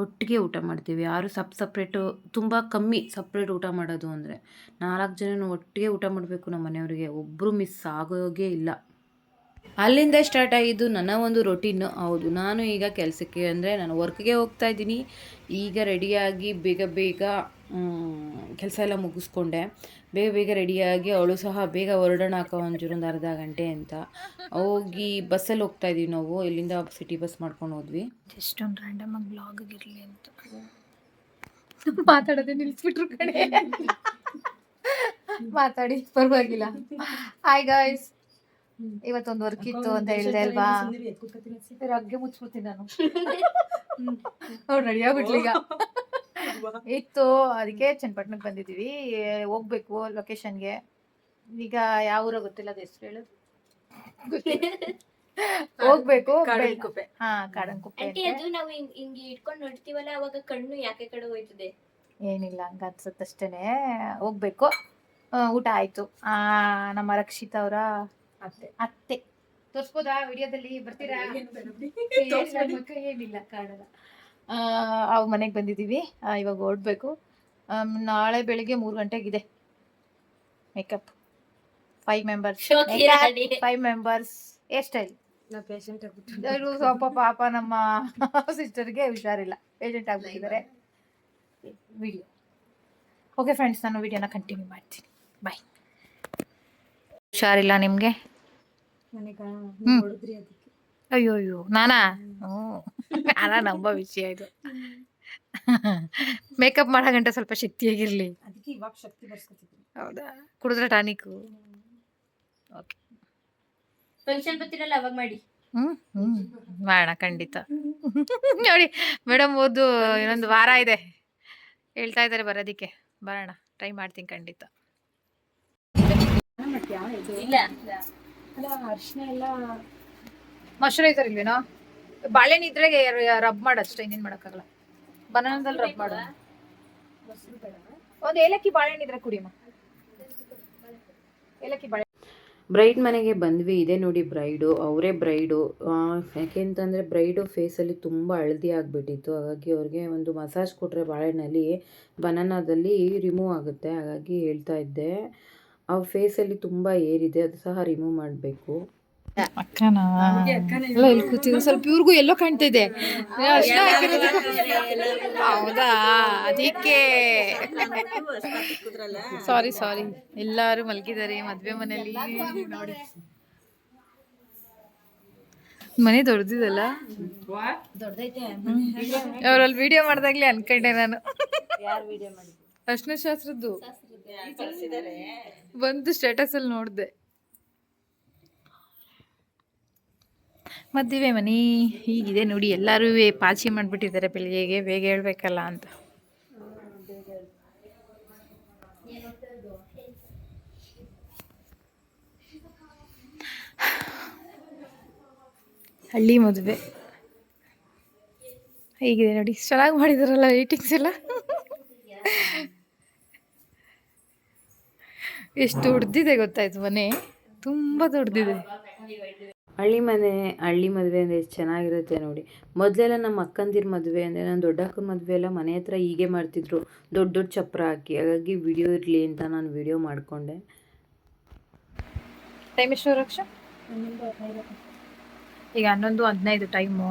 ಒಟ್ಟಿಗೆ ಊಟ ಮಾಡ್ತೀವಿ. ಯಾರು ಸಪ್ರೇಟು, ತುಂಬ ಕಮ್ಮಿ ಸಪ್ರೇಟ್ ಊಟ ಮಾಡೋದು. ಅಂದರೆ 4 ಜನನೂ ಒಟ್ಟಿಗೆ ಊಟ ಮಾಡಬೇಕು ನಮ್ಮ ಮನೆಯವರಿಗೆ, ಒಬ್ಬರು ಮಿಸ್ ಆಗೋಗೇ ಇಲ್ಲ. ಅಲ್ಲಿಂದ ಸ್ಟಾರ್ಟ್ ಆಗಿದ್ದು ನನ್ನ ಒಂದು ರೊಟೀನು. ಹೌದು, ನಾನು ಈಗ ಕೆಲಸಕ್ಕೆ ಅಂದರೆ ನಾನು ವರ್ಕ್ಗೆ ಹೋಗ್ತಾ ಇದ್ದೀನಿ. ಈಗ ರೆಡಿಯಾಗಿ ಬೇಗ ಕೆಲಸ ಎಲ್ಲ ಮುಗಿಸ್ಕೊಂಡೆ. ಬೇಗ ರೆಡಿಯಾಗಿ ಅವಳು ಸಹ ಬೇಗ ಹೊರಡೋಣ ಒಂಚೂರು ಒಂದು ಅರ್ಧ ಗಂಟೆ ಅಂತ ಹೋಗಿ ಬಸ್ಸಲ್ಲಿ ಹೋಗ್ತಾ ಇದ್ದೀವಿ ನಾವು. ಇಲ್ಲಿಂದ ಸಿಟಿ ಬಸ್ ಮಾಡ್ಕೊಂಡು ಹೋದ್ವಿ. ಜಸ್ಟ್ ಒಂದು ರ್ಯಾಂಡಮ್ ಆಗಿ ಬ್ಲಾಗಿಗಿರಲಿ ಅಂತ ಮಾತಾಡೋದೇ ನಿಲ್ಲಿಸ್ಬಿಟ್ರು ಕಡೆ. ಮಾತಾಡಿ ಪರವಾಗಿಲ್ಲ. ಹಾಯ್ ಗಾಯ್ಸ್, ಇವತ್ತೊಂದು ವರ್ಕ್ ಇತ್ತು ಅಂತ ಹೇಳಿದೆ ಅಲ್ವಾ, ರಗ್ಗೆ ಮುಚ್ಬಿಡ್ತೀನಿ ನಾನು. ರೆಡಿ ಆಗ್ಬಿಟ್ಲಿ ಈಗ. ಇತ್ತು, ಅದಕ್ಕೆ ಚನ್ನಪಟ್ಟಣಕ್ಕೆ ಬಂದಿದ್ದೀವಿ. ಹೋಗ್ಬೇಕು ಲೊಕೇಶನ್ಗೆ. ಈಗ ಯಾವ ಊರ ಗೊತ್ತಿಲ್ಲ, ಅದು ಹೆಸರು ಹೇಳೋದು. ಹೋಗ್ಬೇಕು, ಕಾಡನ್ಕುಪ್ಪೆ. ಕಾಡನ್ಕುಪ್ಪೆ. ನಾವು ಹಿಂಗೆ ಇಟ್ಕೊಂಡು ನೋಡ್ತೀವಲ್ಲ, ಅವಾಗ ಕಣ್ಣು ಯಾಕೆ ಕಡೆ ಹೋಯ್ತದೆ? ಏನಿಲ್ಲ, ಹಂಗ ಅನ್ಸತ್ತಷ್ಟೇನೆ. ಹೋಗ್ಬೇಕು. ಊಟ ಆಯ್ತು. ನಮ್ಮ ರಕ್ಷಿತ ಅವರ ಅತ್ತೆ ತೋರ್ಸ್ಬೋದಾ ವಿಡಿಯೋದಲ್ಲಿ? ಬರ್ತೀರಾ? ಏನಿಲ್ಲ, ಕಾಡಲ್ಲ. ಅವ್ರ ಮನೆಗೆ ಬಂದಿದ್ದೀವಿ. ಇವಾಗ ಹೊರಡ್ಬೇಕು. ನಾಳೆ ಬೆಳಿಗ್ಗೆ 3 ಗಂಟೆಗಿದೆ. Makeup 5 members hair style. ಸ್ವಲ್ಪ ಪಾಪ ನಮ್ಮ ಸಿಸ್ಟರ್ಗೆ ಹುಷಾರಿಲ್ಲ, ಪೇಷಂಟ್ ಆಗ್ಬಿಟ್ಟಿದ್ದಾರೆ. ವಿಡಿಯೋ ಓಕೆ ಫ್ರೆಂಡ್ಸ್, ನಾನು ವಿಡಿಯೋನ ಕಂಟಿನ್ಯೂ ಮಾಡ್ತೀನಿ. ಬಾಯ್. ಹುಷಾರಿಲ್ಲ ನಿಮಗೆ? ಅಯ್ಯೋ ನಾನಾ? ನಾನಾ ನಂಬ ವಿಷಯ ಇದು. ಮೇಕಪ್ ಮಾಡೋ ಗಂಟೆ ಸ್ವಲ್ಪ ಶಕ್ತಿಯಾಗಿರಲಿ. ಹೌದಾ? ಕುಡಿದ್ರೆ ಟಾನಿಕ್ಕು. ಓಕೆ, ಫಂಕ್ಷನ್ ಬರ್ತಿರಲ್ಲ ಅವಾಗ ಮಾಡಿ. ಮಾಡೋಣ ಖಂಡಿತ. ನೋಡಿ ಮೇಡಮ್, ಓದು ಇನ್ನೊಂದು ವಾರ ಇದೆ ಹೇಳ್ತಾ ಇದ್ದಾರೆ ಬರೋದಕ್ಕೆ. ಬರೋಣ, ಟ್ರೈ ಮಾಡ್ತೀನಿ ಖಂಡಿತ. ಅರ್ಶಿನ ಎಲ್ಲ ಮಾಯ್ಶ್ಚರೈಸರ್ ಇಲ್ವೇನೋ? ಬಾಳೆಹಣ್ಣು ಇದ್ರೆ ರಬ್ ಮಾಡು ಅಷ್ಟೇ, ಇನ್ನೇನು ಮಾಡೋಕ್ಕಾಗಲ್ಲ. ಬನಾನದಲ್ಲಿ ರಬ್ ಮಾಡು. ಒಂದು ಏಲಕ್ಕಿ ಬಾಳೆಹಣ್ಣು ಇದ್ರೆ ಕುಡಿಯಮ್ಮ. ಏಲಕ್ಕಿ ಬಾಳೆ. ಬ್ರೈಡ್ ಮನೆಗೆ ಬಂದ್ವಿ. ಇದೆ ನೋಡಿ ಬ್ರೈಡು, ಅವರೇ ಬ್ರೈಡು. ಯಾಕೆಂತಂದರೆ ಬ್ರೈಡು ಫೇಸಲ್ಲಿ ತುಂಬ ಹಳದಿ ಆಗಿಬಿಟ್ಟಿತ್ತು. ಹಾಗಾಗಿ ಅವ್ರಿಗೆ ಒಂದು ಮಸಾಜ್ ಕೊಟ್ಟರೆ ಬಾಳೆಹಣ್ಣಲ್ಲಿ ಬನಾನಾದಲ್ಲಿ ರಿಮೂವ್ ಆಗುತ್ತೆ. ಹಾಗಾಗಿ ಹೇಳ್ತಾ ಇದ್ದೆ, ಅವ್ರ ಫೇಸಲ್ಲಿ ತುಂಬ ಏರಿದೆ, ಅದು ಸಹ ರಿಮೂವ್ ಮಾಡಬೇಕು. ಅಕ್ಕನಾ ಎಲ್ಲ ಇಲ್ಲಿ ಕೂತಿದ್ದು ಸ್ವಲ್ಪ ಇವ್ರಿಗೂ ಎಲ್ಲೋ ಕಾಣ್ತಿದೆ. ಹೌದಾ, ಅದಕ್ಕೆ ಸಾರಿ ಎಲ್ಲರೂ ಮಲಗಿದ್ದಾರೆ ಮದ್ವೆ ಮನೇಲಿ. ನೋಡಿ ಮನೆ ದೊಡ್ಡದಿದಲ್ಲ, ಅವ್ರಲ್ಲಿ ವಿಡಿಯೋ ಮಾಡ್ದಾಗ್ಲೇ ಅನ್ಕೊಂಡೆ ನಾನು. ಅರ್ಶಿನ ಶಾಸ್ತ್ರದ್ದು ಬಂದು ಸ್ಟೇಟಸ್ ಅಲ್ಲಿ ನೋಡಿದೆ. ಮದುವೆ ಮನೆ ಹೀಗಿದೆ ನೋಡಿ. ಎಲ್ಲರೂ ಪಾಚಿ ಮಾಡಿಬಿಟ್ಟಿದ್ದಾರೆ ಬೆಳಿಗ್ಗೆಗೆ, ಬೇಗ ಹೇಳ್ಬೇಕಲ್ಲ ಅಂತ. ಹಳ್ಳಿ ಮದುವೆ ಹೇಗಿದೆ ನೋಡಿ, ಚೆನ್ನಾಗಿ ಮಾಡಿದಾರಲ್ಲ ಲೈಟಿಂಗ್ಸ್ ಎಲ್ಲ. ಎಷ್ಟು ದೊಡ್ಡದಿದೆ ಗೊತ್ತಾಯ್ತು ಮನೆ, ತುಂಬ ದೊಡ್ಡದಿದೆ. ಹಳ್ಳಿ ಮದುವೆ ಅಂದರೆ ಎಷ್ಟು ಚೆನ್ನಾಗಿರುತ್ತೆ ನೋಡಿ. ಮೊದಲೆಲ್ಲ ನಮ್ಮ ಅಕ್ಕಂದಿರ ಮದುವೆ ಅಂದರೆ, ನಾನು ದೊಡ್ಡ ಅಕ್ಕನ ಮದುವೆ ಎಲ್ಲ ಮನೆ ಹತ್ರ ಹೀಗೆ ಮಾಡ್ತಿದ್ರು, ದೊಡ್ಡ ದೊಡ್ಡ ಚಪ್ರ ಹಾಕಿ. ಹಾಗಾಗಿ ವಿಡಿಯೋ ಇರಲಿ ಅಂತ ನಾನು ವಿಡಿಯೋ ಮಾಡಿಕೊಂಡೆ. ಟೈಮ್ ಎಷ್ಟು ರಕ್ಷ? ಈಗ 11:15 ಟೈಮು.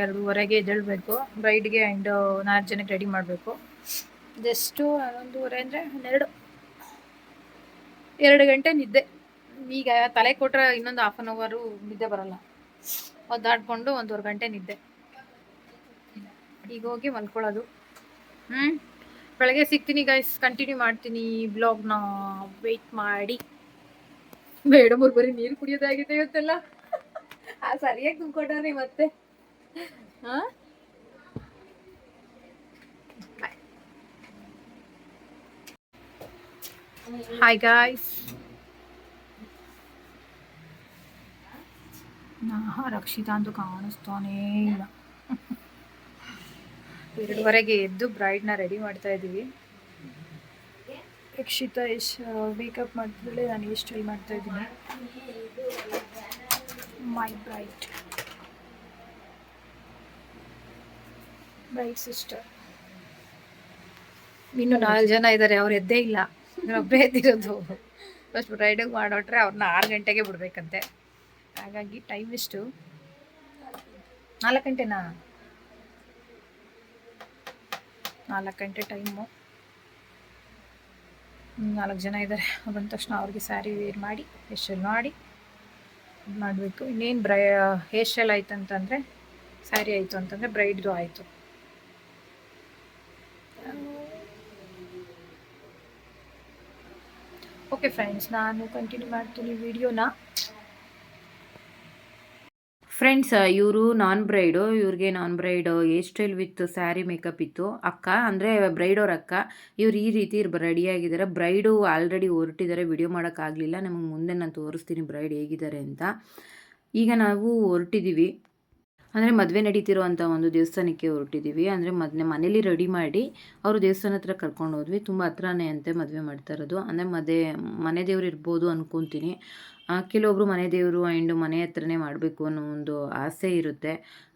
2:30ಗೆ ಎದ್ದೇಳಬೇಕು. ಬ್ರೈಡ್ಗೆ ಆ್ಯಂಡ್ 4 ಜನಕ್ಕೆ ರೆಡಿ ಮಾಡಬೇಕು. ಜಸ್ಟು 11:30 ಅಂದರೆ 2 ಗಂಟೆ ನಿದ್ದೆ. ಈಗ ತಲೆ ಕೊಟ್ಟರೆ ಇನ್ನೊಂದು 1/2 ಅವರು ನಿದ್ದೆ ಬರಲ್ಲ. ಒದ್ದಾಡಿಕೊಂಡು 1.5 ಗಂಟೆ ನಿದ್ದೆ. ಈಗ ಹೋಗಿ ಮಲ್ಕೊಳ್ಳೋದು. ಬೆಳಗ್ಗೆ ಸಿಗ್ತೀನಿ ಗೈಸ್, ಕಂಟಿನ್ಯೂ ಮಾಡ್ತೀನಿ ಬ್ಲಾಗ್ನ. ವೆಯ್ಟ್ ಮಾಡಿ. ಮೇಡಮ್ ಅವ್ರು ಬರೀ ನೀರು ಕುಡಿಯೋದಾಗಿದೆ ಇವತ್ತೆಲ್ಲ. ಸರಿಯಾಗಿ ತುಂಬಿಕೊಂಡ್ರಿ ಮತ್ತೆ. ಹಾಯ್ ಗಾಯ್ಸ್, ರಕ್ಷಿತಾ ಅಂತೂ ಕಾಣಿಸ್ತಾನೇ ಇಲ್ಲ. 2:30ಗೆ ಎದ್ದು ಬ್ರೈಡ್ನ ರೆಡಿ ಮಾಡ್ತಾ ಇದ್ದೀವಿ. ರಕ್ಷಿತಾ ಮೇಕಪ್ ಮಾಡ್ತಿದ್ದಾಳೆ, ನಾನು ಹೇರ್ ಸ್ಟೈಲ್ ಮಾಡ್ತಾ ಇದ್ದೀನಿ. ಮೈ ಬ್ರೈಡ್ ಸಿಸ್ಟರ್. ಇನ್ನು 4 ಜನ ಇದ್ದಾರೆ, ಅವ್ರು ಎದ್ದೇ ಇಲ್ಲ. ಒಬ್ಬರೇ ಎದ್ದಿರೋದು. ಫಸ್ಟ್ ಬ್ರೈಡಿಗೆ ಮಾಡೋಟ್ರೆ ಅವ್ರನ್ನ 6 ಗಂಟೆಗೆ ಬಿಡ್ಬೇಕಂತೆ. ಹಾಗಾಗಿ ಟೈಮ್ ಎಷ್ಟು? 4 ಗಂಟೆನಾ? 4 ಗಂಟೆ ಟೈಮು. 4 ಜನ ಇದ್ದಾರೆ. ಬಂದ ತಕ್ಷಣ ಅವ್ರಿಗೆ ಸ್ಯಾರಿ ವೇರ್ ಮಾಡಿ, ಹೇರ್ ಸ್ಟೈಲ್ ಮಾಡಿ ಮಾಡಬೇಕು. ಇನ್ನೇನು ಹೇರ್ ಸ್ಟೈಲ್ ಆಯ್ತು ಅಂತಂದರೆ, ಸ್ಯಾರಿ ಆಯಿತು ಅಂತಂದರೆ ಬ್ರೈಡ್ದು ಆಯಿತು. ಓಕೆ ಫ್ರೆಂಡ್ಸ್, ನಾನು ಕಂಟಿನ್ಯೂ ಮಾಡ್ತೀನಿ ವಿಡಿಯೋನ. ಫ್ರೆಂಡ್ಸ್, ಇವರು ನಾನ್ ಬ್ರೈಡು. ಇವ್ರಿಗೆ non bride hair style with sari makeup ಇತ್ತು. ಅಕ್ಕ ಅಂದರೆ ಬ್ರೈಡ್ ಅವ್ರ ಅಕ್ಕ. ಇವ್ರು ಈ ರೀತಿ ರೆಡಿಯಾಗಿದ್ದಾರೆ. ಬ್ರೈಡು ಆಲ್ರೆಡಿ ಹೊರಟಿದ್ದಾರೆ, ವಿಡಿಯೋ ಮಾಡೋಕ್ಕಾಗಲಿಲ್ಲ. ನಮಗೆ ಮುಂದೆ ನಾನು ತೋರಿಸ್ತೀನಿ ಬ್ರೈಡ್ ಹೇಗಿದ್ದಾರೆ ಅಂತ. ಈಗ ನಾವು ಹೊರಟಿದ್ದೀವಿ, ಅಂದರೆ ಮದುವೆ ನಡೀತಿರುವಂಥ ಒಂದು ದೇವಸ್ಥಾನಕ್ಕೆ ಹೊರಟಿದ್ದೀವಿ. ಅಂದರೆ ಮನೇಲಿ ರೆಡಿ ಮಾಡಿ ಅವರು ದೇವಸ್ಥಾನ ಹತ್ರ ಕರ್ಕೊಂಡು ಹೋದ್ವಿ. ತುಂಬ ಹತ್ರನೇ ಅಂತೆ ಮದುವೆ ಮಾಡ್ತಾ ಇರೋದು. ಅಂದರೆ ಮನೆ ದೇವ್ರು ಇರ್ಬೋದು ಅಂದ್ಕೊತೀನಿ. ಕೆಲವೊಬ್ಬರು ಮನೆ ದೇವರು ಆ್ಯಂಡ್ ಮನೆ ಹತ್ರನೇ ಮಾಡಬೇಕು ಅನ್ನೋ ಒಂದು ಆಸೆ ಇರುತ್ತೆ.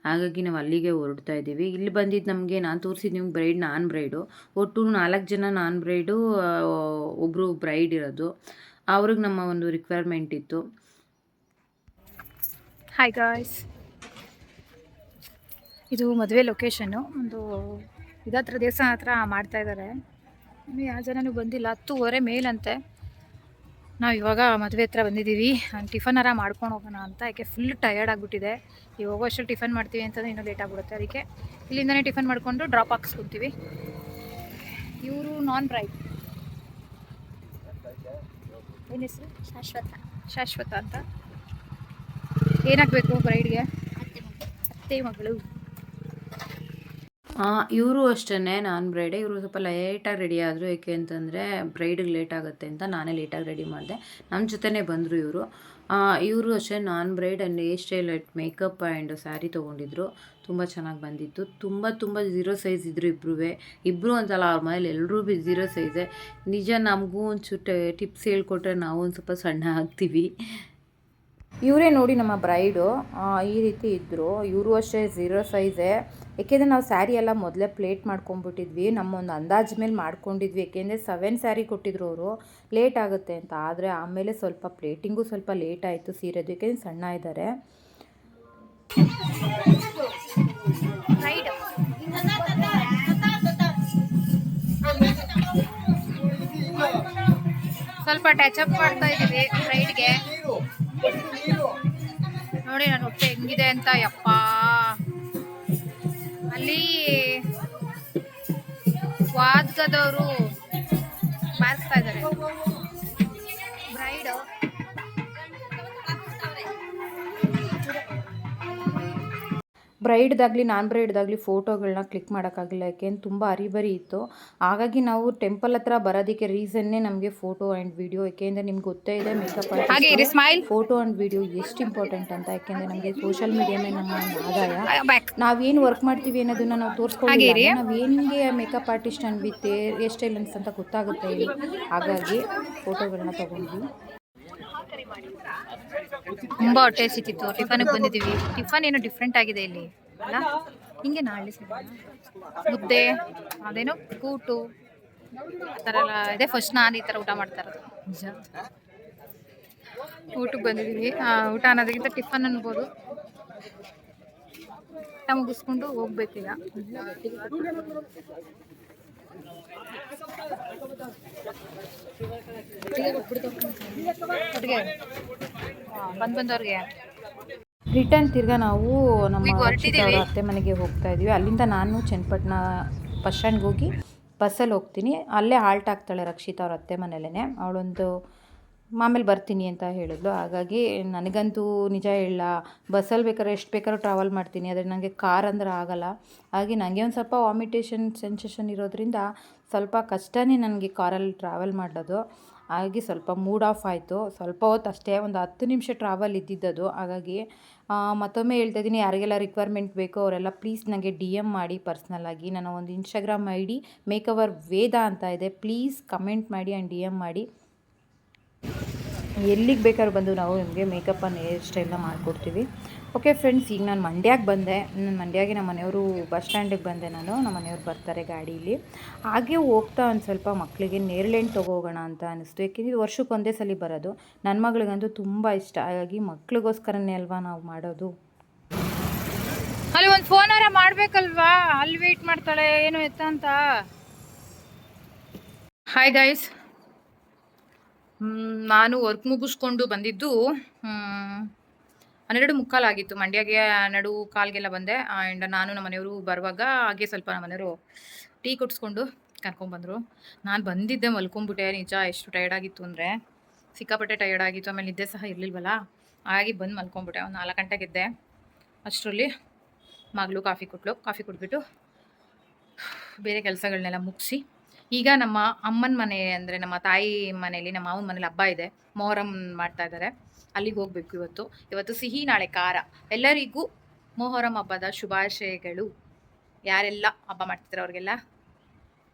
ಹಾಗಾಗಿ ನಾವು ಅಲ್ಲಿಗೆ ಹೊರಡ್ತಾ ಇದ್ದೀವಿ. ಇಲ್ಲಿ ಬಂದಿದ್ದು ನಮಗೆ, ನಾನು ತೋರಿಸಿದ್ದು ನಿಮ್ಗೆ ನಾನ್ ಬ್ರೈಡು. ಒಟ್ಟು 4 ಜನ ನಾನ್ ಬ್ರೈಡು, ಒಬ್ಬರು ಬ್ರೈಡ್ ಇರೋದು. ಅವ್ರಿಗೆ ನಮ್ಮ ಒಂದು ರಿಕ್ವೈರ್ಮೆಂಟ್ ಇತ್ತು. ಹಾಯ್ ಗಾಯ್ಸ್, ಇದು ಮದುವೆ ಲೊಕೇಶನ್ನು. ಒಂದು ಇದತ್ರ ದೇವಸ್ಥಾನ ಹತ್ರ ಮಾಡ್ತಾ ಇದ್ದಾರೆ. ಇನ್ನೂ ಯಾವ ಜನನೂ ಬಂದಿಲ್ಲ. 10:30 ಮೇಲಂತೆ. ನಾವು ಇವಾಗ ಮದುವೆ ಹತ್ರ ಬಂದಿದ್ದೀವಿ. ನಾನು ಟಿಫನರ ಮಾಡ್ಕೊಂಡು ಹೋಗೋಣ ಅಂತ. ಯಾಕೆ ಫುಲ್ ಟಯರ್ಡ್ ಆಗಿಬಿಟ್ಟಿದೆ. ಈಗ ಹೋಗೋಷ್ಟು ಟಿಫನ್ ಮಾಡ್ತೀವಿ ಅಂತಂದರೆ ಇನ್ನೂ ಲೇಟ್ ಆಗಿಬಿಡುತ್ತೆ. ಅದಕ್ಕೆ ಇಲ್ಲಿಂದನೇ ಟಿಫನ್ ಮಾಡಿಕೊಂಡು ಡ್ರಾಪ್ ಹಾಕ್ಸ್ಕೊತೀವಿ. ಇವರು ನಾನ್ ಬ್ರೈಡ್. ಏನು ಹೆಸರು? ಶಾಶ್ವತ ಅಂತ. ಏನಾಗಬೇಕು ಬ್ರೈಡ್ಗೆ? ಅತ್ತೆ ಮಗಳು. ಇವರು ಅಷ್ಟೇ ನಾನ್ ಬ್ರೈಡೆ. ಇವರು ಸ್ವಲ್ಪ ಲೇಟಾಗಿ ರೆಡಿ ಆದರು. ಏಕೆ ಅಂತಂದರೆ ಬ್ರೈಡಿಗೆ ಲೇಟ್ ಆಗುತ್ತೆ ಅಂತ ನಾನೇ ಲೇಟಾಗಿ ರೆಡಿ ಮಾಡಿದೆ. ನಮ್ಮ ಜೊತೆನೇ ಬಂದರು ಇವರು. ಇವರು ಅಷ್ಟೇ non bride and hair style makeup and sari ತೊಗೊಂಡಿದ್ರು. ತುಂಬ ಚೆನ್ನಾಗಿ ಬಂದಿತ್ತು. ತುಂಬ ಝೀರೋ ಸೈಜ್ ಇದ್ರು ಇಬ್ಬರು ಅಂತಲ್ಲ, ಅವ್ರ ಮನೇಲಿ ಎಲ್ಲರೂ ಝೀರೋ ಸೈಜೇ. ನಿಜ, ನಮಗೂ ಒಂಚೂರು ಟಿಪ್ಸ್ ಹೇಳ್ಕೊಟ್ರೆ ನಾವು ಒಂದು ಸ್ವಲ್ಪ ಸಣ್ಣ ಆಗ್ತೀವಿ. ಇವರೇ ನೋಡಿ ನಮ್ಮ ಬ್ರೈಡು, ಈ ರೀತಿ ಇದ್ದರು. ಇವರು ಅಷ್ಟೇ ಝೀರೋ ಸೈಜೇ. ಏಕೆಂದರೆ ನಾವು ಸ್ಯಾರಿ ಎಲ್ಲ ಮೊದಲೇ ಪ್ಲೇಟ್ ಮಾಡ್ಕೊಂಬಿಟ್ಟಿದ್ವಿ, ನಮ್ಮೊಂದು ಅಂದಾಜು ಮೇಲೆ ಮಾಡ್ಕೊಂಡಿದ್ವಿ. ಏಕೆಂದರೆ 7 ಸ್ಯಾರಿ ಕೊಟ್ಟಿದ್ರು ಅವರು, ಲೇಟ್ ಆಗುತ್ತೆ ಅಂತ. ಆದರೆ ಆಮೇಲೆ ಸ್ವಲ್ಪ ಪ್ಲೇಟಿಂಗು ಸ್ವಲ್ಪ ಲೇಟ್ ಆಯಿತು ಸೀರೆದು, ಏಕೆಂದರೆ ಸಣ್ಣ ಇದ್ದಾರೆ. ಸ್ವಲ್ಪ ಟಚ್ ಅಪ್ ಮಾಡ್ತಾ ಇದೀವಿ ಬ್ರೈಡ್ಗೆ. ನೋಡಿ ನನ್ನ ಹೊಟ್ಟೆ ಹೆಂಗಿದೆ ಅಂತ. ಯಪ್ಪ, ಅಲ್ಲಿ ವಾದ್ಗದವರು ಬಾರಿಸ್ತಾ ಇದ್ದಾರೆ. ಬ್ರೈಡ್ ಬ್ರೈಡ್ದಾಗಲಿ ನಾನ್ ಬ್ರೈಡ್ದಾಗಲಿ ಫೋಟೋಗಳನ್ನ ಕ್ಲಿಕ್ ಮಾಡೋಕ್ಕಾಗಿಲ್ಲ, ಯಾಕೆಂದ್ರೆ ತುಂಬ ಹರಿಬರಿ ಇತ್ತು. ಹಾಗಾಗಿ ನಾವು ಟೆಂಪಲ್ ಹತ್ರ ಬರೋದಕ್ಕೆ ರೀಸನ್ನೇ ನಮಗೆ ಫೋಟೋ ಆ್ಯಂಡ್ ವಿಡಿಯೋ. ಏಕೆಂದರೆ ನಿಮ್ಗೆ ಗೊತ್ತೇ ಇದೆ makeup artist photo and video ಎಷ್ಟು ಇಂಪಾರ್ಟೆಂಟ್ ಅಂತ. ಯಾಕೆಂದರೆ ನಮಗೆ ಸೋಷಿಯಲ್ ಮೀಡಿಯಾಮೇ ನಮ್ಮ ಆದಾಯ. ನಾವೇನು ವರ್ಕ್ ಮಾಡ್ತೀವಿ ಅನ್ನೋದನ್ನ ನಾವು ತೋರಿಸ್ಕೊಂಡಿಲ್ಲ, ನಾವು ಹೆಂಗೆ makeup artist and with hair stylists ಅಂತ ಗೊತ್ತಾಗುತ್ತೆ ಹೇಳಿ. ಹಾಗಾಗಿ ಫೋಟೋಗಳನ್ನ ತೊಗೊಂಡ್ವಿ. ತುಂಬ ಹೊಟ್ಟೆ ಸಿಕ್ಕಿತ್ತು. ಟಿಫನ್ಗೆ ಬಂದಿದ್ದೀವಿ. ಟಿಫನ್ ಏನೋ ಡಿಫ್ರೆಂಟ್ ಆಗಿದೆ ಇಲ್ಲಿ ಅಲ್ಲ. ಹಿಂಗೆ ನಾಳೆ ಮುದ್ದೆ, ಅದೇನೋ ಕೂಟು, ಆ ಥರ ಎಲ್ಲ ಇದೆ. ಫಸ್ಟ್ ನಾನು ಈ ಥರ ಊಟ ಮಾಡ್ತಾ ಇರೋದು ನಿಜ. ಊಟಕ್ಕೆ ಬಂದಿದ್ದೀವಿ. ಊಟ ಅನ್ನೋದಕ್ಕಿಂತ ಟಿಫನ್ ಅನ್ಬೋದು. ಊಟ ಮುಗಿಸ್ಕೊಂಡು ಹೋಗ್ಬೇಕೀಗ. ಬಂದವ್ರಿಗೆ ರಿಟರ್ನ್ ತಿರ್ಗಾ ನಾವು ನಮ್ಮ ಅವ್ರ ಅತ್ತೆ ಮನೆಗೆ ಹೋಗ್ತಾ ಇದ್ವಿ. ಅಲ್ಲಿಂದ ನಾನು ಚನ್ನಪಟ್ಟಣ ಬಸ್ ಸ್ಟ್ಯಾಂಡ್ಗೆ ಹೋಗಿ ಬಸ್ಸಲ್ಲಿ ಹೋಗ್ತೀನಿ. ಅಲ್ಲೇ ಹಾಲ್ಟ್ ಆಗ್ತಾಳೆ ರಕ್ಷಿತಾ ಅವ್ರ ಅತ್ತೆ ಮನೇಲೇ. ಅವಳೊಂದು ಆಮೇಲೆ ಬರ್ತೀನಿ ಅಂತ ಹೇಳಿದ್ಲು. ಹಾಗಾಗಿ ನನಗಂತೂ ನಿಜ ಹೇಳ, ಬಸ್ಸಲ್ಲಿ ಬೇಕಾದ್ರೆ ಎಷ್ಟು ಬೇಕಾದ್ರೂ ಟ್ರಾವೆಲ್ ಮಾಡ್ತೀನಿ, ಆದರೆ ನನಗೆ ಕಾರ್ ಅಂದ್ರೆ ಆಗೋಲ್ಲ. ಹಾಗೆ ನನಗೆ ಒಂದು ಸ್ವಲ್ಪ ವಾಮಿಟೇಷನ್ ಸೆನ್ಸೇಷನ್ ಇರೋದ್ರಿಂದ ಸ್ವಲ್ಪ ಕಷ್ಟನೇ ನನಗೆ ಕಾರಲ್ಲಿ ಟ್ರಾವೆಲ್ ಮಾಡೋದು. ಹಾಗೆ ಸ್ವಲ್ಪ ಮೂಡ್ ಆಫ್ ಆಯಿತು. ಸ್ವಲ್ಪ ಹೊತ್ತು ಅಷ್ಟೇ, ಒಂದು 10 ನಿಮಿಷ ಟ್ರಾವೆಲ್ ಇದ್ದಿದ್ದದು. ಹಾಗಾಗಿ ಮತ್ತೊಮ್ಮೆ ಹೇಳ್ತಾ ಇದ್ದೀನಿ, ಯಾರಿಗೆಲ್ಲ ರಿಕ್ವೈರ್ಮೆಂಟ್ ಬೇಕೋ ಅವರೆಲ್ಲ ಪ್ಲೀಸ್ ನನಗೆ DM ಮಾಡಿ ಪರ್ಸ್ನಲ್ಲಾಗಿ. ನನ್ನ ಒಂದು ಇನ್ಸ್ಟಾಗ್ರಾಮ್ ID ಮೇಕವರ್ ವೇದ ಅಂತ ಇದೆ. ಪ್ಲೀಸ್ ಕಮೆಂಟ್ ಮಾಡಿ ಆ್ಯಂಡ್ DM ಮಾಡಿ. ಎಲ್ಲಿಗೆ ಬೇಕಾದ್ರೂ ಬಂದು ನಾವು ನಿಮಗೆ ಮೇಕಪ್ ಆ್ಯಂಡ್ ಹೇರ್ ಸ್ಟೈಲ್ನ ಮಾಡಿಕೊಡ್ತೀವಿ. ಓಕೆ ಫ್ರೆಂಡ್ಸ್, ಈಗ ನಾನು ಮಂಡ್ಯಕ್ಕೆ ಬಂದೆ. ಮಂಡ್ಯಗೆ ನಮ್ಮ ಮನೆಯವರು ಬಸ್ ಸ್ಟ್ಯಾಂಡಿಗೆ ಬಂದೆ ನಾನು. ನಮ್ಮ ಮನೆಯವ್ರು ಬರ್ತಾರೆ ಗಾಡೀಲಿ. ಹಾಗೆ ಹೋಗ್ತಾ ಒಂದು ಸ್ವಲ್ಪ ಮಕ್ಕಳಿಗೆ ನೇರ್ಳೆಣ್ಣು ತೊಗೋಗೋಣ ಅಂತ ಅನ್ನಿಸ್ತು. ಏಕೆಂದರೆ ಇದು ವರ್ಷಕ್ಕೆ ಒಂದೇ ಸಲ ಬರೋದು. ನನ್ನ ಮಗಳಿಗಂತೂ ತುಂಬ ಇಷ್ಟ. ಹಾಗಾಗಿ ಮಕ್ಳಿಗೋಸ್ಕರನೇ ಅಲ್ವಾ ನಾವು ಮಾಡೋದು. ಅಲ್ಲಿ ಒಂದು ಫೋನಾರ ಮಾಡ್ಬೇಕಲ್ವಾ, ಅಲ್ಲಿ ವೆಯ್ಟ್ ಮಾಡ್ತಾಳೆ ಏನು ಎತ್ತ ಅಂತ. ಹಾಯ್ ಗೈಸ್, ನಾನು ವರ್ಕ್ ಮುಗಿಸ್ಕೊಂಡು ಬಂದಿದ್ದು 12:45 ಆಗಿತ್ತು. ಮಂಡ್ಯಗೆ 12:15 ಬಂದೆ. ಆ್ಯಂಡ್ ನಾನು ನಮ್ಮ ಮನೆಯವರು ಬರುವಾಗ ಹಾಗೆ ಸ್ವಲ್ಪ ನಮ್ಮ ಮನೆಯವರು ಟೀ ಕುಡಿಸ್ಕೊಂಡು ಕರ್ಕೊಂಡ್ಬಂದರು. ನಾನು ಬಂದಿದ್ದೆ, ಮಲ್ಕೊಂಡ್ಬಿಟ್ಟೆ. ನಿಜ ಎಷ್ಟು ಟಯರ್ಡ್ ಆಗಿತ್ತು ಅಂದರೆ ಸಿಕ್ಕಾಪಟ್ಟೆ ಟಯರ್ಡ್ ಆಗಿತ್ತು. ಆಮೇಲೆ ನಿದ್ದೆ ಸಹ ಇರಲಿಲ್ವಲ್ಲ, ಹಾಗೆ ಬಂದು ಮಲ್ಕೊಂಡ್ಬಿಟ್ಟೆ. ಒಂದು 4 ಗಂಟೆಗೆ ಎದ್ದೆ. ಅಷ್ಟರಲ್ಲಿ ಮಗಳು ಕಾಫಿ ಕೊಟ್ಟಳು. ಕಾಫಿ ಕುಡಿದ್ಬಿಟ್ಟು ಬೇರೆ ಕೆಲಸಗಳನ್ನೆಲ್ಲ ಮುಗಿಸಿ ಈಗ ನಮ್ಮ ಅಮ್ಮನ ಮನೆ ಅಂದರೆ ನಮ್ಮ ತಾಯಿ ಮನೇಲಿ, ನಮ್ಮ ಮಾವನ ಮನೇಲಿ ಹಬ್ಬ ಇದೆ. ಮೊಹರಂ ಮಾಡ್ತಾ ಇದ್ದಾರೆ, ಅಲ್ಲಿಗೆ ಹೋಗಬೇಕು. ಇವತ್ತು ಸಿಹಿ, ನಾಳೆ ಖಾರ. ಎಲ್ಲರಿಗೂ ಮೊಹರಂ ಹಬ್ಬದ ಶುಭಾಶಯಗಳು. ಯಾರೆಲ್ಲ ಹಬ್ಬ ಮಾಡ್ತಿದ್ದಾರೆ ಅವ್ರಿಗೆಲ್ಲ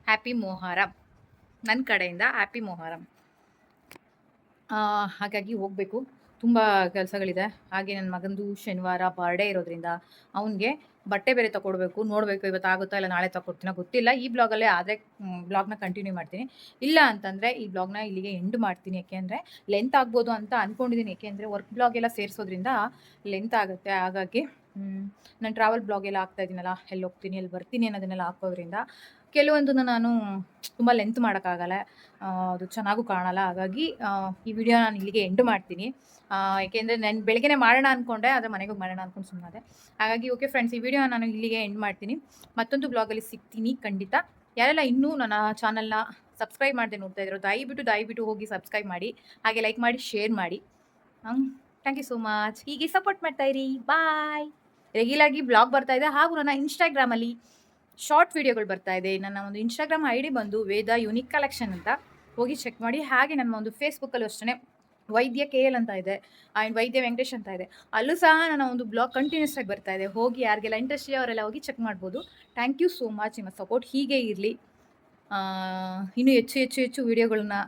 ಹ್ಯಾಪಿ ಮೊಹರಂ. ನನ್ನ ಕಡೆಯಿಂದ ಹ್ಯಾಪಿ ಮೊಹರಂ. ಹಾಗಾಗಿ ಹೋಗಬೇಕು. ತುಂಬ ಕೆಲಸಗಳಿದೆ. ಹಾಗೆ ನನ್ನ ಮಗಂದು ಶನಿವಾರ ಬರ್ಡೇ ಇರೋದ್ರಿಂದ ಅವನಿಗೆ ಬಟ್ಟೆ ಬೇರೆ ತಗೊಡ್ಬೇಕು. ನೋಡಬೇಕು ಇವತ್ತು ಆಗುತ್ತಾ ಇಲ್ಲ ನಾಳೆ ತಗೊಡ್ತೀನೋ ಗೊತ್ತಿಲ್ಲ. ಈ ಬ್ಲಾಗಲ್ಲೇ ಆದರೆ ಬ್ಲಾಗ್ನ ಕಂಟಿನ್ಯೂ ಮಾಡ್ತೀನಿ. ಇಲ್ಲ ಅಂತಂದರೆ ಈ ಬ್ಲಾಗ್ನ ಇಲ್ಲಿಗೆ ಎಂಡ್ ಮಾಡ್ತೀನಿ. ಯಾಕೆಂದರೆ ಲೆಂತ್ ಆಗ್ಬೋದು ಅಂತ ಅಂದ್ಕೊಂಡಿದ್ದೀನಿ. ಯಾಕೆಂದರೆ ವರ್ಕ್ ಬ್ಲಾಗ್ ಎಲ್ಲ ಸೇರಿಸೋದ್ರಿಂದ ಲೆಂತ್ ಆಗುತ್ತೆ. ಹಾಗಾಗಿ ನಾನು ಟ್ರಾವೆಲ್ ಬ್ಲಾಗ್ ಎಲ್ಲ ಹಾಕ್ತಾಯಿದ್ದೀನಲ್ಲ, ಎಲ್ಲಿ ಹೋಗ್ತೀನಿ ಎಲ್ಲಿ ಬರ್ತೀನಿ ಅನ್ನೋದನ್ನೆಲ್ಲ ಹಾಕೋದ್ರಿಂದ ಕೆಲವೊಂದನ್ನು ನಾನು ತುಂಬ ಲೆಂತ್ ಮಾಡೋಕ್ಕಾಗಲ್ಲ, ಅದು ಚೆನ್ನಾಗೂ ಕಾಣಲ್ಲ. ಹಾಗಾಗಿ ಈ ವಿಡಿಯೋ ನಾನು ಇಲ್ಲಿಗೆ ಎಂಡ್ ಮಾಡ್ತೀನಿ. ಏಕೆಂದರೆ ನಾನು ಬೆಳಗ್ಗೆನೇ ಮಾಡೋಣ ಅಂದ್ಕೊಂಡೆ, ಆದರೆ ಮನೆಗೆ ಹೋಗಿ ಮಾಡೋಣ ಅಂದ್ಕೊಂಡು ಸುಮ್ಮನೆ. ಹಾಗಾಗಿ ಓಕೆ ಫ್ರೆಂಡ್ಸ್, ಈ ವಿಡಿಯೋ ನಾನು ಇಲ್ಲಿಗೆ ಎಂಡ್ ಮಾಡ್ತೀನಿ. ಮತ್ತೊಂದು ಬ್ಲಾಗಲ್ಲಿ ಸಿಗ್ತೀನಿ ಖಂಡಿತ. ಯಾರೆಲ್ಲ ಇನ್ನೂ ನನ್ನ ಚಾನಲ್ನ ಸಬ್ಸ್ಕ್ರೈಬ್ ಮಾಡದೆ ನೋಡ್ತಾ ಇದ್ರು, ದಯವಿಟ್ಟು ಹೋಗಿ ಸಬ್ಸ್ಕ್ರೈಬ್ ಮಾಡಿ, ಹಾಗೆ ಲೈಕ್ ಮಾಡಿ, ಶೇರ್ ಮಾಡಿ. Thank you so much. ಹೀಗೆ ಸಪೋರ್ಟ್ ಮಾಡ್ತಾಯಿರಿ. ಬಾಯ್. ರೆಗ್ಯುಲರ್ಗಿ ಬ್ಲಾಗ್ ಬರ್ತಾಯಿದೆ, ಹಾಗೂ ನನ್ನ ಇನ್ಸ್ಟಾಗ್ರಾಮಲ್ಲಿ ಶಾರ್ಟ್ ವಿಡಿಯೋಗಳು ಬರ್ತಾಯಿದೆ. ನನ್ನ ಒಂದು ಇನ್ಸ್ಟಾಗ್ರಾಮ್ ID ಬಂದು ವೇದ ಯೂನಿಕ್ ಕಲೆಕ್ಷನ್ ಅಂತ, ಹೋಗಿ ಚೆಕ್ ಮಾಡಿ. ಹಾಗೆ ನನ್ನ ಒಂದು ಫೇಸ್ಬುಕ್ಕಲ್ಲೂ ಅಷ್ಟೇ ವೈದ್ಯ KL ಅಂತ ಇದೆ ಆ್ಯಂಡ್ ವೈದ್ಯ ವೆಂಕಟೇಶ್ ಅಂತ ಇದೆ. ಅಲ್ಲೂ ಸಹ ನನ್ನ ಒಂದು ಬ್ಲಾಗ್ ಕಂಟಿನ್ಯೂಸ್ ಆಗಿ ಬರ್ತಾ ಇದೆ. ಹೋಗಿ ಯಾರಿಗೆಲ್ಲ ಇಂಟ್ರೆಸ್ಟ್ ಇದೆ ಅವರೆಲ್ಲ ಹೋಗಿ ಚೆಕ್ ಮಾಡ್ಬೋದು. Thank you so much. ನಿಮ್ಮ ಸಪೋರ್ಟ್ ಹೀಗೆ ಇರಲಿ. ಇನ್ನೂ ಹೆಚ್ಚು ವಿಡಿಯೋಗಳನ್ನ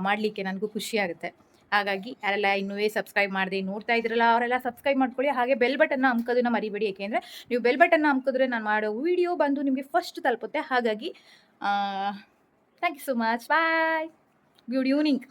ಮಾಡಲಿಕ್ಕೆ ನನಗೂ ಖುಷಿಯಾಗುತ್ತೆ. ಹಾಗಾಗಿ ಯಾರೆಲ್ಲ ಇನ್ನೂ ಸಬ್ಸ್ಕ್ರೈಬ್ ಮಾಡದೆ ನೋಡ್ತಾ ಇದ್ರಲ್ಲ ಅವರೆಲ್ಲ ಸಬ್ಸ್ಕ್ರೈಬ್ ಮಾಡ್ಕೊಳ್ಳಿ. ಹಾಗೆ ಬೆಲ್ ಬಟನ್ನ ಅಮ್ಕೋದನ್ನ ಮರಿಬೇಡಿ. ಏಕೆಂದರೆ ನೀವು ಬೆಲ್ ಬಟನ್ನ ಅಮ್ಕಿದ್ರೆ ನಾನು ಮಾಡೋ ವಿಡಿಯೋ ಬಂದು ನಿಮಗೆ ಫಸ್ಟ್ ತಲುಪುತ್ತೆ. ಹಾಗಾಗಿ thank you so much. Bye. Good evening.